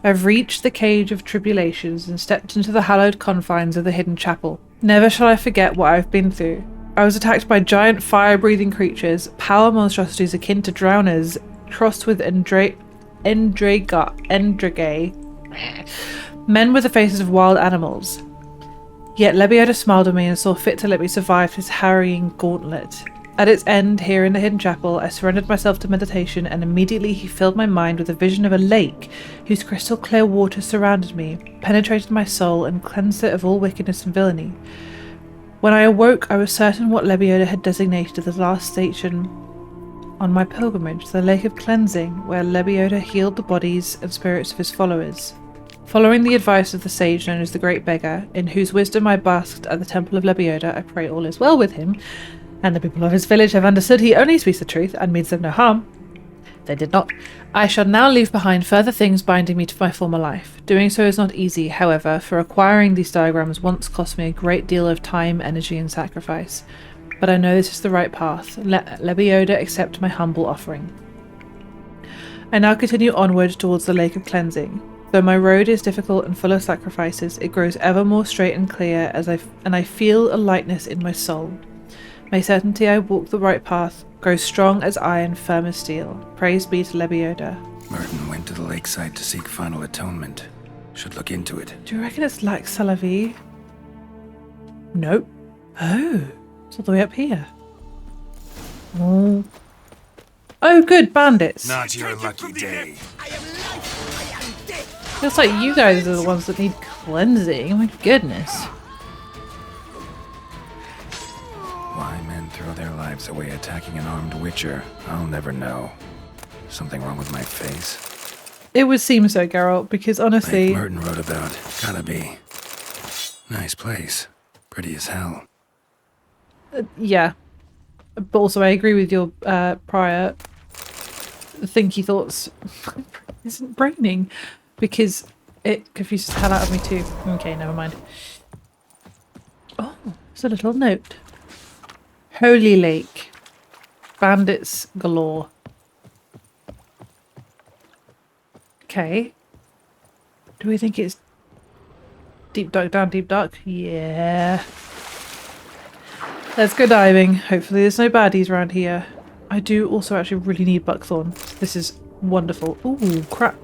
I've reached the cage of tribulations and stepped into the hallowed confines of the hidden chapel. Never shall I forget what I've been through. I was attacked by giant fire-breathing creatures, power monstrosities akin to drowners, crossed with Endrage, men with the faces of wild animals. Yet Lebioda smiled at me and saw fit to let me survive his harrying gauntlet. At its end, here in the hidden chapel, I surrendered myself to meditation, and immediately he filled my mind with a vision of a lake whose crystal clear waters surrounded me, penetrated my soul, and cleansed it of all wickedness and villainy. When I awoke, I was certain what Lebioda had designated as the last station on my pilgrimage, the Lake of Cleansing, where Lebioda healed the bodies and spirits of his followers. Following the advice of the sage known as the Great Beggar, in whose wisdom I basked at the Temple of Lebioda, I pray all is well with him, and the people of his village have understood he only speaks the truth and means them no harm. They did not. I shall now leave behind further things binding me to my former life. Doing so is not easy, however, for acquiring these diagrams once cost me a great deal of time, energy, and sacrifice. But I know this is the right path. Let Lebioda accept my humble offering. I now continue onward towards the Lake of Cleansing. Though my road is difficult and full of sacrifices, it grows ever more straight and clear and I feel a lightness in my soul. May certainty I walk the right path grow strong as iron, firm as steel. Praise be to Lebioda. Merton went to the lakeside to seek final atonement. Should look into it. Do you reckon it's like Skellige? Nope. Oh, it's all the way up here. Oh, good, bandits. Not your lucky day. Looks like you guys are the ones that need cleansing. Oh my goodness. Why men throw their lives away attacking an armed witcher, I'll never know. Something wrong with my face? It would seem so, Geralt, because honestly... Like Merton wrote about. Gotta be. Nice place. Pretty as hell. Yeah. But also I agree with your prior thinky thoughts. Isn't braining. Because it confuses the hell out of me too. Okay, never mind. Oh, it's a little note. Holy Lake. Bandits galore. Okay. Do we think it's deep dark down deep dark? Yeah. Let's go diving. Hopefully there's no baddies around here. I do also actually really need buckthorn. This is wonderful. Ooh, crap.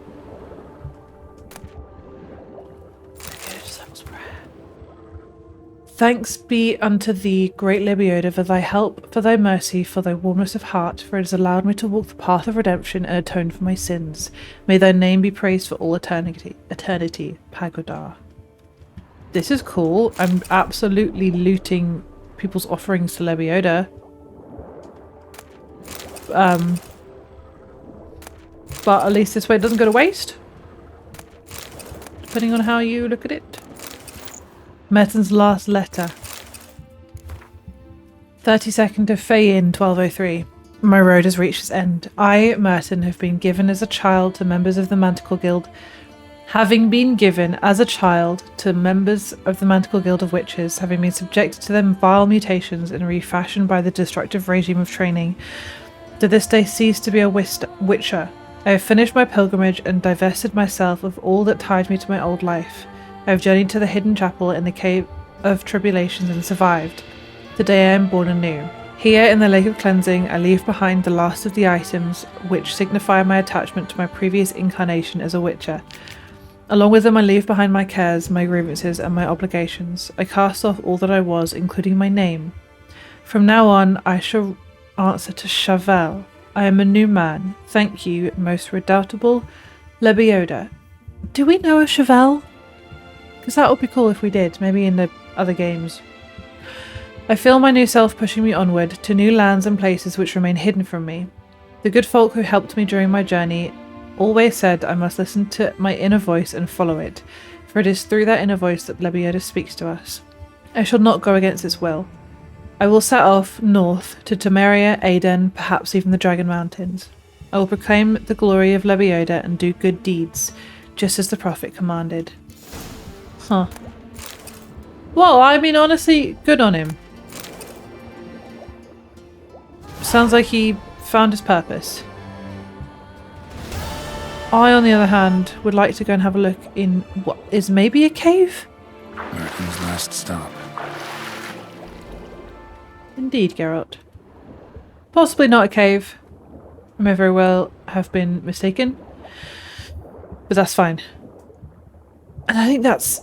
Thanks be unto thee, great Lebioda, for thy help, for thy mercy, for thy warmness of heart, for it has allowed me to walk the path of redemption and atone for my sins. May thy name be praised for all eternity. Pagoda. This is cool. I'm absolutely looting people's offerings to Lebioda. But at least this way it doesn't go to waste. Depending on how you look at it. Merton's last letter. 32nd of Fayin, 1203. My road has reached its end. I, Merton, have been given as a child to members of the Manticore Guild. Having been given as a child to members of the Manticore Guild of Witches, having been subjected to them vile mutations and refashioned by the destructive regime of training, to this day cease to be a witcher. I have finished my pilgrimage and divested myself of all that tied me to my old life. I have journeyed to the hidden chapel in the cave of tribulations and survived. Today I am born anew. Here in the Lake of Cleansing I leave behind the last of the items which signify my attachment to my previous incarnation as a witcher. Along with them I leave behind my cares, my grievances and my obligations. I cast off all that I was, including my name. From now on I shall answer to Chauvel. I am a new man. Thank you, most redoubtable Lebioda. Do we know a Chauvel? Because that would be cool if we did, maybe in the other games. I feel my new self pushing me onward to new lands and places which remain hidden from me. The good folk who helped me during my journey always said I must listen to my inner voice and follow it, for it is through that inner voice that Lebioda speaks to us. I shall not go against its will. I will set off north to Temeria, Aden, perhaps even the Dragon Mountains. I will proclaim the glory of Lebioda and do good deeds, just as the prophet commanded. Huh. Well, I mean, honestly, good on him. Sounds like he found his purpose. I, on the other hand, would like to go and have a look in what is maybe a cave? Merton's last stop. Indeed, Geralt. Possibly not a cave. I may very well have been mistaken. But that's fine. And I think that's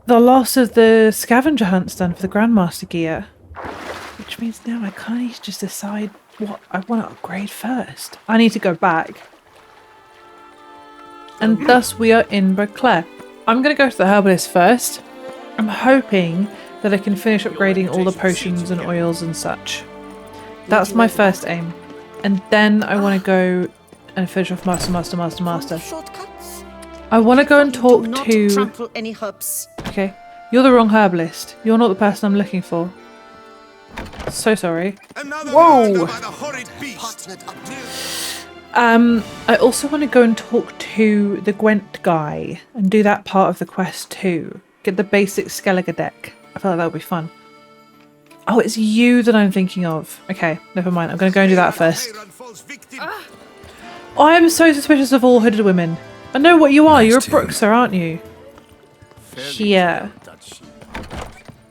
the last of the scavenger hunts done for the Grandmaster gear. Which means now I kind of need to just decide what I want to upgrade first. I need to go back. And thus we are in Beauclair. I'm going to go to the herbalist first. I'm hoping that I can finish upgrading all the potions and oils and such. That's my first aim. And then I want to go and finish off Master. Shortcuts. I want to go and talk Not to... trample any herbs. Okay. You're the wrong herbalist. You're not the person I'm looking for. So sorry. Another Whoa. murder by the horrid beast. I also want to go and talk to the Gwent guy and do that part of the quest too. Get the basic Skellige deck. I feel like that would be fun. Oh, it's you that I'm thinking of. Okay, never mind. I'm going to go and do that first. I am so suspicious of all hooded women. I know what you are. You're a Brookser, aren't you? Here.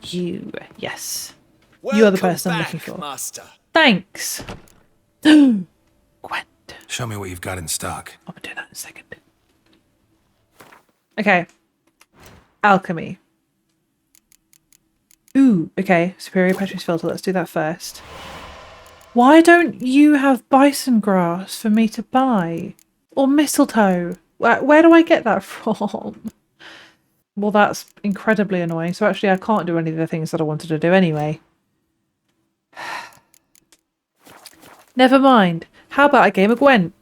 You. Yes. You are the person I'm looking for. Master. Thanks. Gwent. Show me what you've got in stock. I'll do that in a second. Okay. Alchemy. Ooh, okay. Superior Petrus filter. Let's do that first. Why don't you have bison grass for me to buy? Or mistletoe? Where do I get that from? Well, that's incredibly annoying. So actually I can't do any of the things that I wanted to do anyway. Never mind. How about a game of Gwent?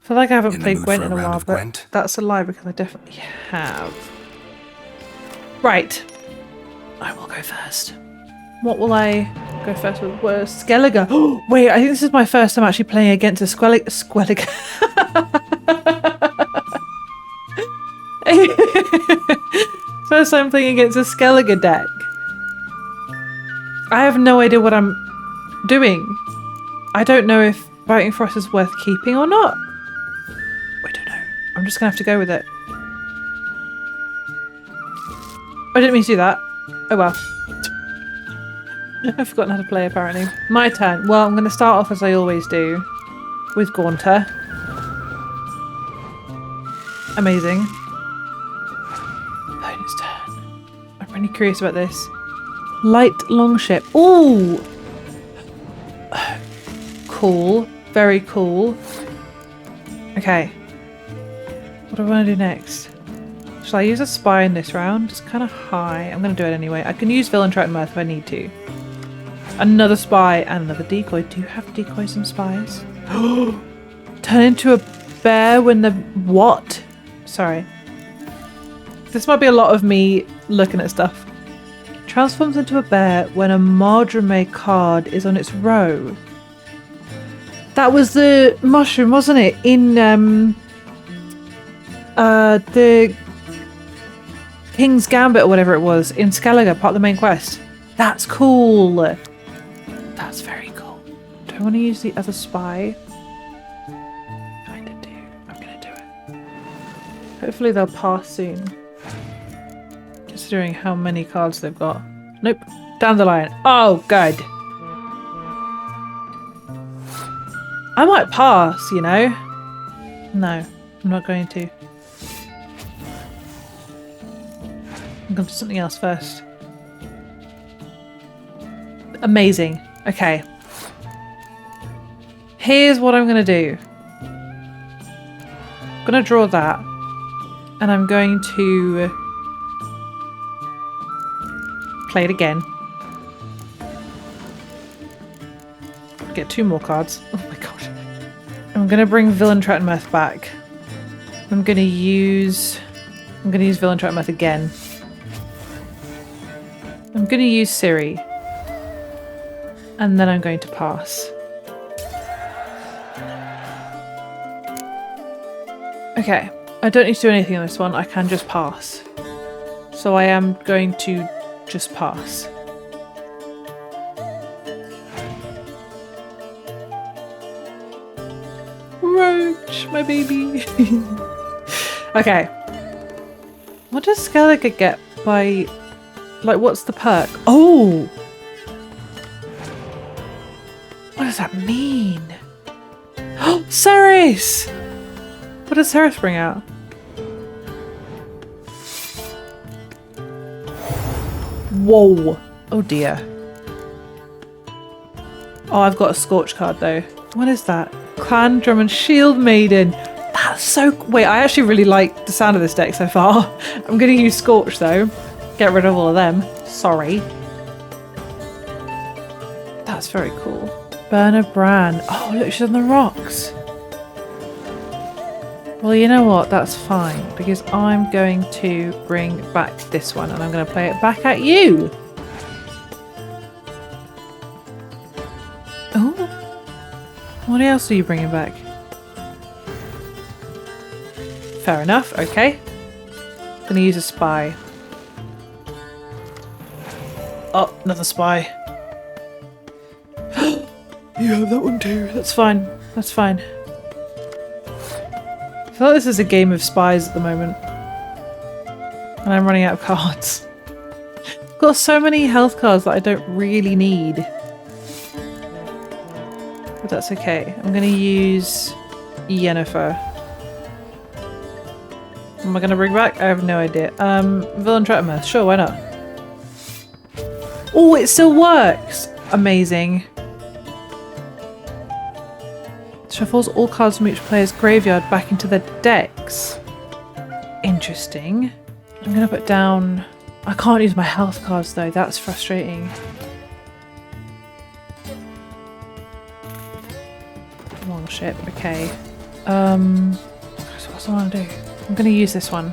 I feel like I haven't played Gwent in a while, but that's a lie because I definitely have. Right. I will go first. What will I go first with? Skellige. Oh, wait, I think this is my first time actually playing against a Skellige. First time playing against a Skellige deck. I have no idea what I'm doing. I don't know if Fighting Frost is worth keeping or not. I don't know. I'm just gonna have to go with it. I didn't mean to do that. Oh well. I've forgotten how to play apparently. My turn. Well, I'm gonna start off as I always do. With Gaunter. Amazing. Opponent's turn. I'm really curious about this. Light longship. Ooh! Cool. Very cool. Okay. What do I want to do next? Shall I use a spy in this round? It's kind of high. I'm going to do it anyway. I can use Villain, Trap, and Mirth if I need to. Another spy and another decoy. Do you have decoys and spies? Turn into a bear when the... What? Sorry. This might be a lot of me looking at stuff. Transforms into a bear when a Mardrame card is on its row. That was the mushroom, wasn't it? In the King's Gambit or whatever it was in Skellige, part of the main quest. That's cool. That's very cool. Do I want to use the other spy? Kinda do. I'm gonna do it. Hopefully they'll pass soon. Considering how many cards they've got. Nope. Down the line. Oh, good. I might pass, you know. No, I'm not going to. I'm going to do something else first. Amazing. Okay. Here's what I'm going to do. I'm going to draw that. And I'm going to play it again. Get 2 more cards. Oh my god. I'm going to bring Villain, Trap, and Mirth back. I'm going to use Villain, Trap, and Mirth again. I'm going to use Ciri. And then I'm going to pass. Okay. I don't need to do anything on this one. I can just pass. So I am going to just pass. Roach, my baby. Okay. What does Skellige get by... Like, what's the perk? Oh! What does that mean? Oh, Ceres! What does Ceres bring out? Whoa. Oh dear. Oh, I've got a Scorch card though. What is that? Clan Drum and Shield Maiden. That's so... Wait, I actually really like the sound of this deck so far. I'm going to use Scorch though. Get rid of all of them. Sorry. That's very cool. Burner Bran. Oh, look, she's on the rocks. Well, you know what? That's fine, because I'm going to bring back this one and I'm going to play it back at you. Oh. What else are you bringing back? Fair enough. Okay. Going to use a spy. Oh, another spy. You have that one too. That's fine. That's fine. I feel like this is a game of spies at the moment. And I'm running out of cards. I've got so many health cards that I don't really need. But that's okay. I'm going to use Yennefer. What am I going to bring back? I have no idea. Villain Tretamus. Sure, why not? Oh, it still works! Amazing. Shuffles all cards from each player's graveyard back into their decks. Interesting. I'm going to put down... I can't use my health cards though, that's frustrating. Longship, okay. So what do I want to do? I'm going to use this one.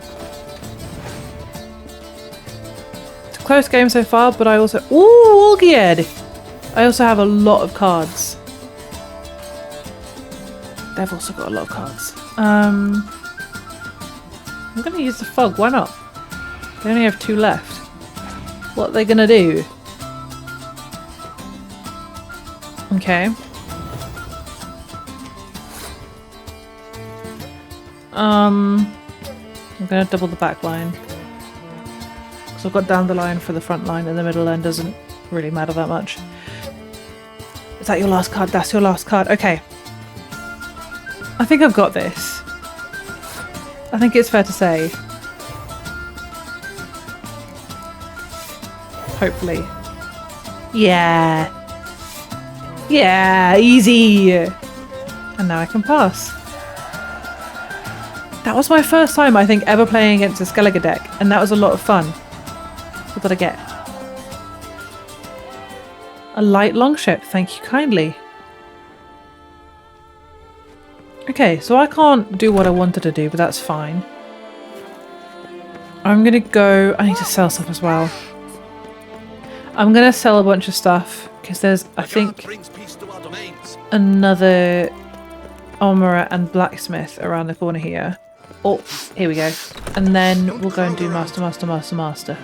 It's a close game so far, but I also... Ooh, Olgierd! I also have a lot of cards. They've also got a lot of cards. I'm going to use the fog. Why not? They only have 2 left. What are they going to do? Okay. I'm going to double the back line. Because I've got down the line for the front line and the middle line doesn't really matter that much. Is that your last card? That's your last card. Okay. I think I've got this. I think it's fair to say. Hopefully. Yeah. Yeah, easy. And now I can pass. That was my first time, I think, ever playing against a Skellige deck, and that was a lot of fun. What did I get? A light longship, thank you kindly. Okay, so I can't do what I wanted to do, but that's fine. I'm gonna go... I need to sell stuff as well. I'm gonna sell a bunch of stuff, because there's, I think, another armourer and blacksmith around the corner here. Oh, here we go. And then we'll go and do master.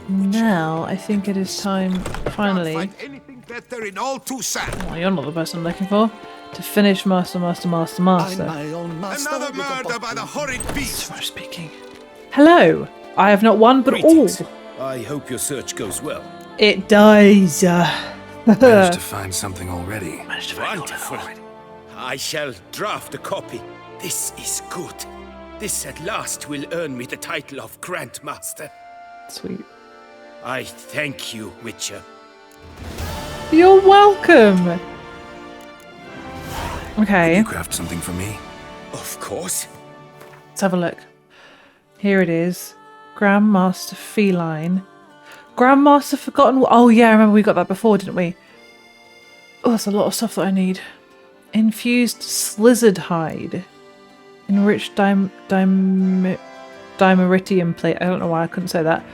Now, I think it is time, finally... Oh, you're not the person I'm looking for. To finish master. I'm my own master. Another murder by the horrid beast. So much speaking. Hello. I have not one, but all. I hope your search goes well. It does. Managed to find something already. Wonderful. I shall draft a copy. This is good. This at last will earn me the title of Grandmaster. Sweet. I thank you, Witcher. You're welcome. Okay. Can you craft something for me? Of course. Let's have a look. Here it is. Grandmaster Feline. Grandmaster Forgotten... Oh yeah, I remember we got that before, didn't we? Oh, that's a lot of stuff that I need. Infused Slizzard Hide. Enriched Dimeritium plate. I don't know why I couldn't say that.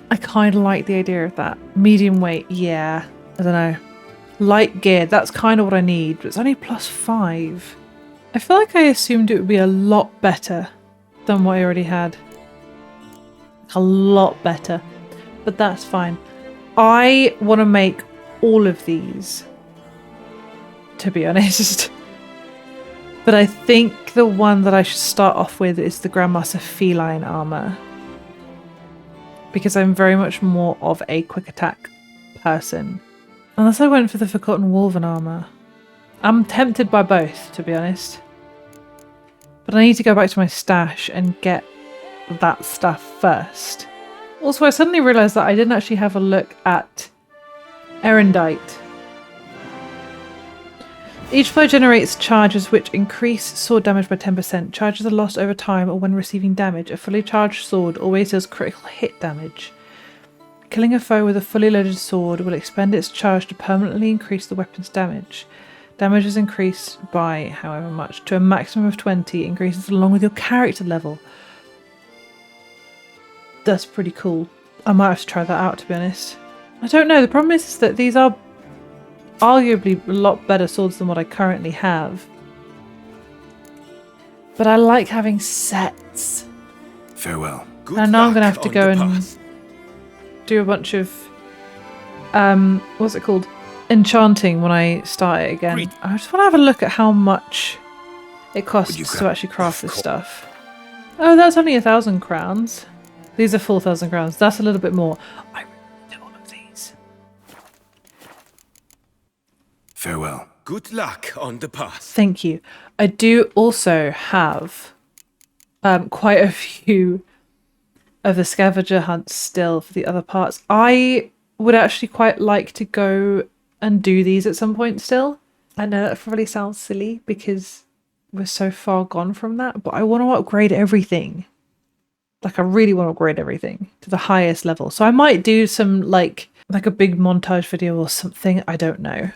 I kind of like the idea of that. Medium weight, yeah. I don't know. Light gear, that's kind of what I need, but it's only +5. I feel like I assumed it would be a lot better than what I already had. A lot better. But that's fine. I want to make all of these, to be honest. But I think the one that I should start off with is the Grandmaster Feline armor. Because I'm very much more of a quick attack person. Unless I went for the Forgotten Wolven armor. I'm tempted by both, to be honest. But I need to go back to my stash and get that stuff first. Also, I suddenly realised that I didn't actually have a look at Erendite. Each player generates charges which increase sword damage by 10%. Charges are lost over time or when receiving damage. A fully charged sword always does critical hit damage. Killing a foe with a fully loaded sword will expend its charge to permanently increase the weapon's damage. Damage is increased by however much to a maximum of 20. Increases along with your character level. That's pretty cool. I might have to try that out, to be honest. I don't know. The problem is that these are arguably a lot better swords than what I currently have. But I like having sets. Farewell. Good And now I'm going to luck have to on go the and path. do a bunch of, what's it called? Enchanting when I start it again. Great. I just want to have a look at how much it costs you to craft- actually craft Of this course. stuff. Oh, that's only 1,000 crowns. These are 4,000 crowns. That's a little bit more. I really do all of these. Farewell. Good luck on the path. Thank you. I do also have quite a few of the scavenger hunts still for the other parts. I would actually quite like to go and do these at some point still. I know that probably sounds silly because we're so far gone from that, but I want to upgrade everything. Like, I really want to upgrade everything to the highest level. So I might do some, like a big montage video or something. I don't know.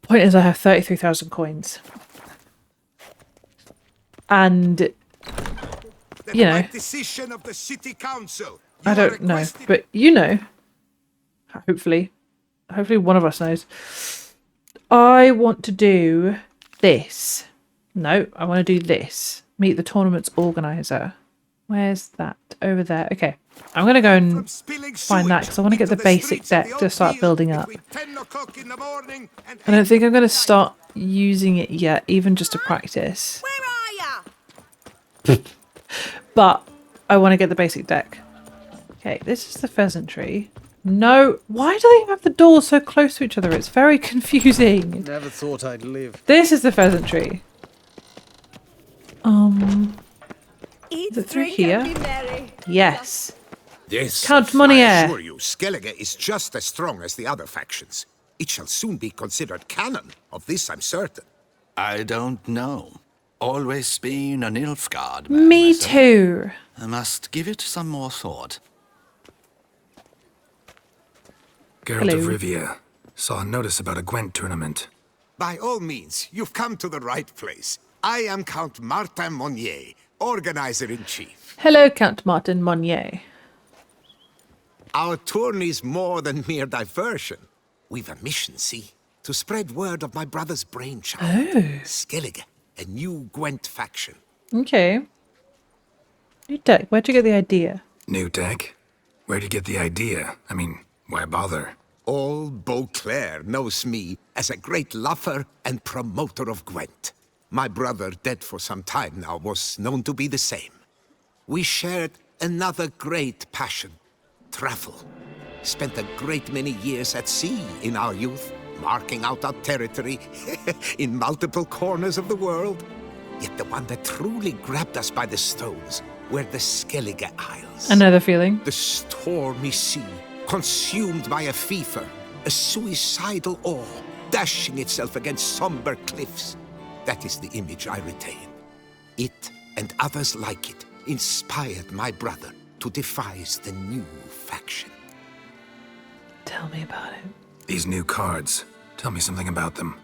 Point is, I have 33,000 coins. And, you know, Decision of the city council. I don't know. But you know, hopefully one of us knows. I want to do this. No, I want to do this. Meet the tournament's organizer. Where's that? Over there. Okay. I'm going to go and find that because I want to get the basic deck to start building up. I don't think I'm going to start using it yet, even just to practice. Where are ya? But I want to get the basic deck. Okay, this is the pheasantry. No, why do they have the doors so close to each other? It's very confusing. Never thought I'd live. This is the pheasantry. Is it through here? Yes. Yes. Count I Monnier. assure you, Skellige is just as strong as the other factions. It shall soon be considered canon. Of this I'm certain. I don't know. Always been an Nilfgaard Me myself. too. I must give it some more thought. Geralt of Hello. Rivia. Saw a notice about a Gwent tournament. By all means, you've come to the right place. I am Count Martin Monnier, organizer-in-chief. Hello, Count Martin Monnier. Our tourney's more than mere diversion. We've a mission, see? To spread word of my brother's brainchild. Skellige, a new Gwent faction. Okay. New deck. Where'd you get the idea? New deck? Where'd you get the idea? I mean, why bother? All Beauclair knows me as a great lover and promoter of Gwent. My brother, dead for some time now, was known to be the same. We shared another great passion, travel. Spent a great many years at sea in our youth, marking out our territory in multiple corners of the world. Yet the one that truly grabbed us by the stones were the Skellige Isles. Another feeling. The stormy sea, consumed by a fever, a suicidal awe, dashing itself against somber cliffs. That is the image I retain. It, and others like it, inspired my brother to devise the new faction. Tell me about it. These new cards. Tell me something about them.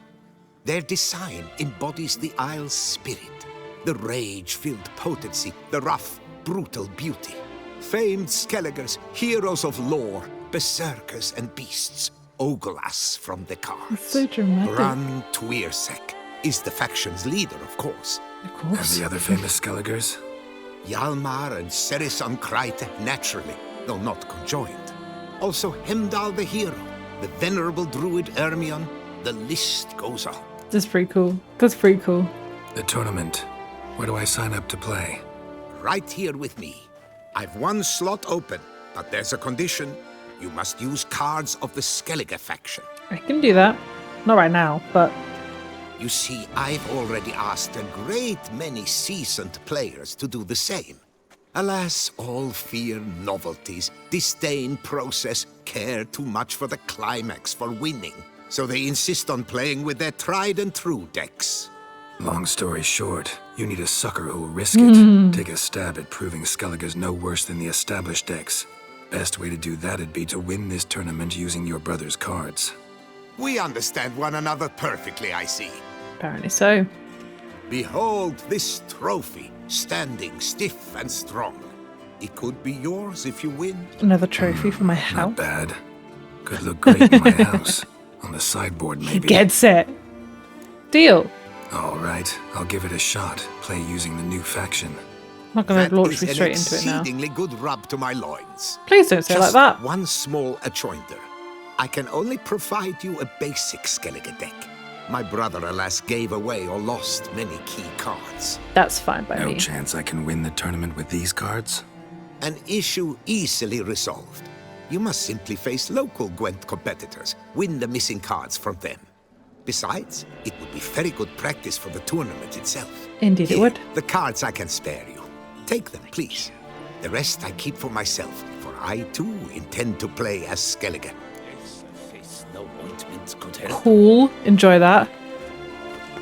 Their design embodies the Isle's spirit, the rage-filled potency, the rough, brutal beauty. Famed Skelligers, heroes of lore, berserkers and beasts, ogle us from the cards. So dramatic. Bran Tuirsek is the faction's leader, of course. Of And course. the other famous Skelligers? Hjalmar and Serisan Kreite, naturally, though not conjoined. Also Hemdal the hero, the venerable druid Ermion, the list goes on. That's pretty cool. That's pretty cool. The tournament. Where do I sign up to play? Right here with me. I've one slot open, but there's a condition. You must use cards of the Skellige faction. I can do that. Not right now, but You see, I've already asked a great many seasoned players to do the same. Alas, all fear novelties, disdain process, care too much for the climax, for winning. So they insist on playing with their tried and true decks. Long story short, you need a sucker who'll risk it. Take a stab at proving Skellige's no worse than the established decks. Best way to do that'd be to win this tournament using your brother's cards. We understand one another perfectly, I see. Apparently so. Behold this trophy, standing stiff and strong. It could be yours if you win. Another trophy for my house. Not bad. Could look great in my house. On the sideboard, He maybe. gets it. Deal. All right, I'll give it a shot. Play using the new faction. I'm not going That to launch is me an straight into it now. exceedingly good rub to my loins. Please don't say it like Just that. one small adjoinder. I can only provide you a basic Skellige deck. My brother, alas, gave away or lost many key cards. That's fine by No me. chance I can win the tournament with these cards? An issue easily resolved. You must simply face local Gwent competitors, win the missing cards from them. Besides, it would be very good practice for the tournament itself. Indeed it Here, would. The cards I can spare you. Take them, please. The rest I keep for myself, for I too intend to play as Skellige. No ointment could help. Cool. Enjoy that.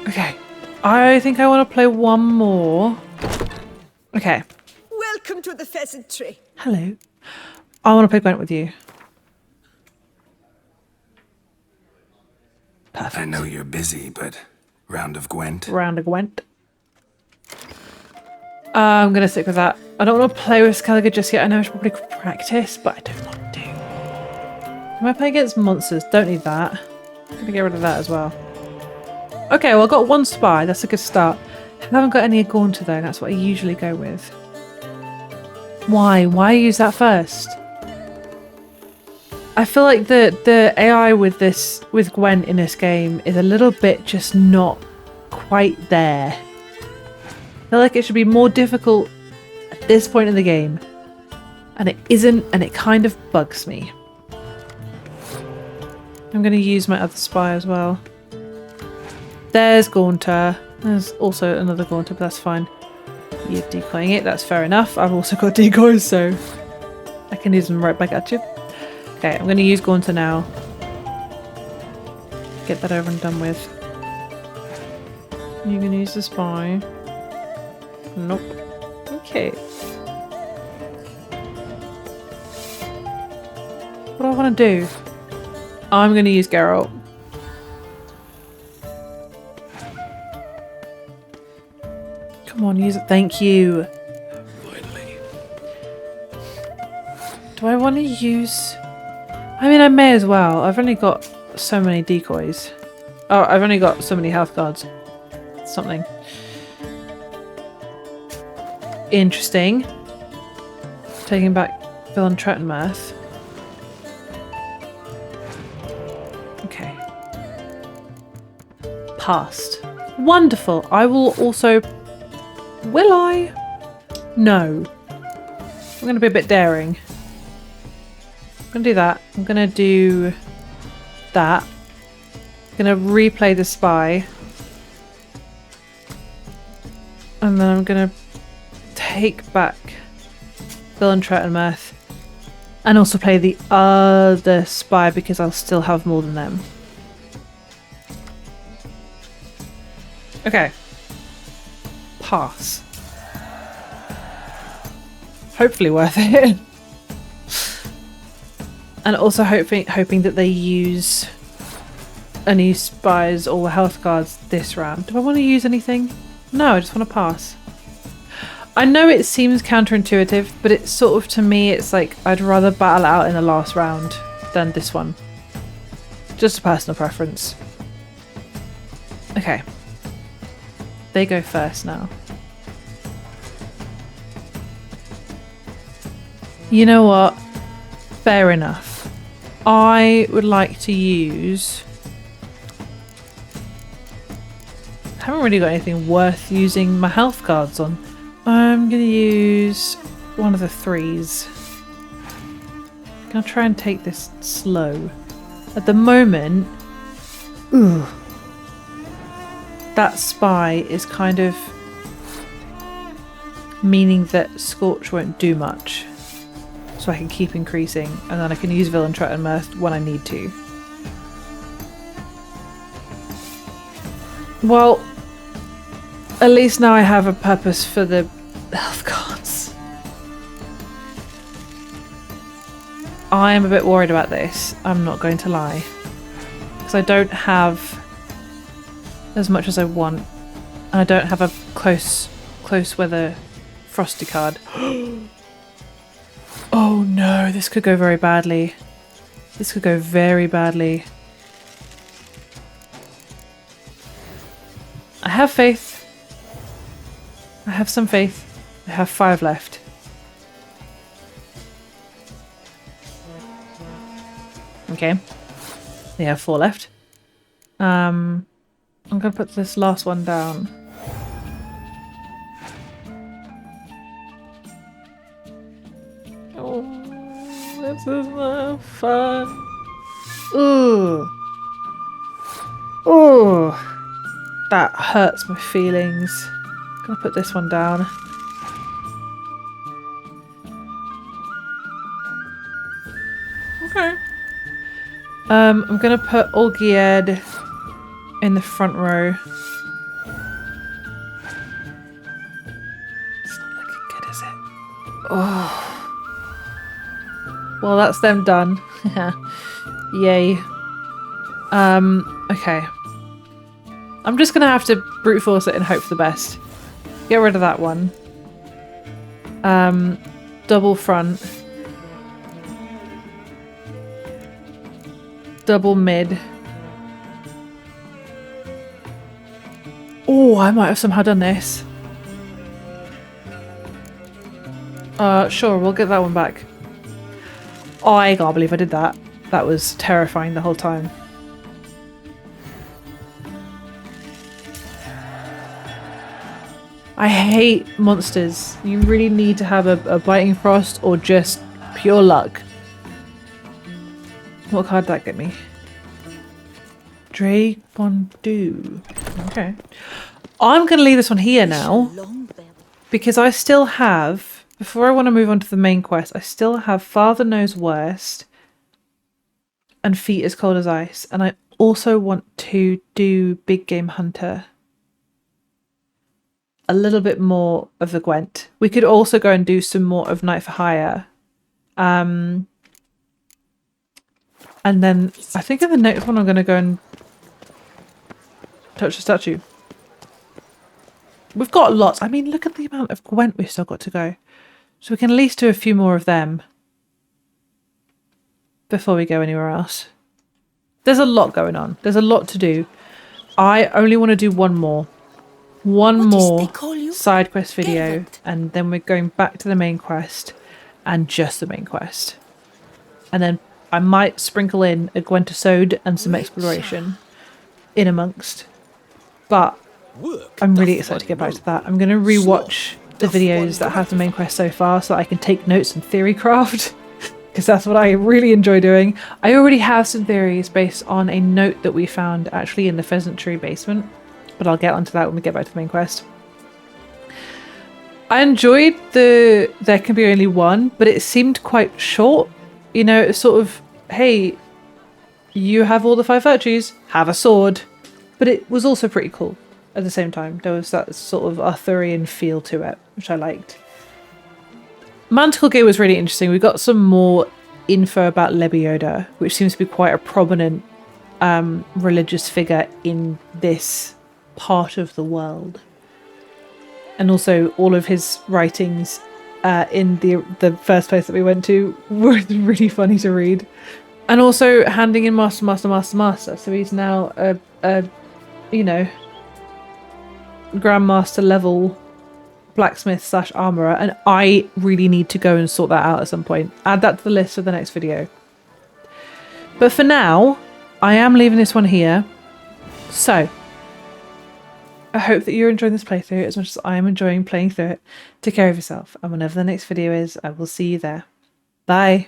Okay. I think I want to play one more. Okay. Welcome to the pheasantry. Hello. I want to play Gwent with you. Perfect. I know you're busy, but round of Gwent. Round of Gwent. I'm going to stick with that. I don't want to play with Skellige just yet. I know it's probably practice, but I don't want to. Can I play against monsters? Don't need that. I'm going to get rid of that as well. Okay, well, I've got one spy. That's a good start. I haven't got any Gaunter, though. That's what I usually go with. Why? Why use that first? I feel like the AI with Gwent in this game is a little bit just not quite there. I feel like it should be more difficult at this point in the game. And it isn't, and it kind of bugs me. I'm going to use my other spy as well. There's Gaunter. There's also another Gaunter, but that's fine. You're decoying it, that's fair enough. I've also got decoys, so I can use them right back at you. Okay, I'm going to use Gaunter now. Get that over and done with. You're going to use the spy. Nope. Okay. What do I want to do? I'm going to use Geralt. Come on, use it. Thank you. Finally. Do I want to use... I mean, I may as well. I've only got so many decoys. Oh, I've only got so many health cards. Something. Interesting. Taking back Bill and Trettenmirth. Okay. Passed. Wonderful. I will also... Will I? No. I'm going to be a bit daring. I'm going to do that. I'm going to do that. I'm going to replay the spy. And then I'm going to take back Bill and Trettenmirth. And also play the other spy because I'll still have more than them. Okay. Pass. Hopefully worth it. And also hoping that they use any spies or health guards this round. Do I want to use anything? No, I just want to pass. I know it seems counterintuitive, but it's sort of, to me, it's like I'd rather battle out in the last round than this one. Just a personal preference. Okay. They go first now. You know what? Fair enough. I would like to use... I haven't really got anything worth using my health cards on. I'm going to use one of the threes. I'm going to try and take this slow. At the moment... Ooh. That spy is kind of meaning that Scorch won't do much. So I can keep increasing, and then I can use Villain Tret and Mirth when I need to. Well, at least now I have a purpose for the health cards. I am a bit worried about this, I'm not going to lie. Because I don't have as much as I want. And I don't have a close weather frosty card. Oh no, this could go very badly. This could go very badly. I have faith. I have some faith. I have 5 left. Okay. We have 4 left. I'm gonna put this last one down. Oh, this is not fun. Ooh. Ooh. That hurts my feelings. I'm gonna put this one down. Okay. I'm gonna put Olgierd in the front row. It's not looking good, is it? Oh. Well, that's them done. Yay. Okay. I'm just gonna have to brute force it and hope for the best. Get rid of that one. Double front. Double mid. Oh, I might have somehow done this. Sure, we'll get that one back. Oh, I can't believe I did that. That was terrifying the whole time. I hate monsters. You really need to have a Biting Frost or just pure luck. What card did that get me? Drake Bondu. Okay. I'm going to leave this one here now. Because I still have, before I want to move on to the main quest, I still have Father Knows Worst and Feet as Cold as Ice. And I also want to do Big Game Hunter. A little bit more of the Gwent. We could also go and do some more of Night for Hire. And then I think in the next one I'm going to go and touch the statue. We've got lots. I mean, look at the amount of Gwent we've still got to go. So we can at least do a few more of them before we go anywhere else. There's a lot going on. There's a lot to do. I only want to do one more. One more side quest video, and then we're going back to the main quest and just the main quest. And then I might sprinkle in a Gwent episode and some exploration in amongst. But I'm really excited to get back to that. I'm going to rewatch the videos that have the main quest so far so that I can take notes and theory craft. Because that's what I really enjoy doing. I already have some theories based on a note that we found actually in the Pheasantry basement. But I'll get onto that when we get back to the main quest. I enjoyed the There Can Be Only One, but it seemed quite short. You know, it's sort of, hey, you have all the 5 virtues, have a sword. But it was also pretty cool at the same time. There was that sort of Arthurian feel to it, which I liked. Manticore Gear was really interesting. We got some more info about Lebioda, which seems to be quite a prominent religious figure in this part of the world, and also all of his writings in the first place that we went to were really funny to read. And also handing in master, so he's now a you know, Grandmaster level blacksmith / armorer, and I really need to go and sort that out at some point. Add that to the list for the next video. But for now I am leaving this one here. So I hope that you're enjoying this playthrough as much as I am enjoying playing through it. Take care of yourself, and whenever the next video is, I will see you there. Bye!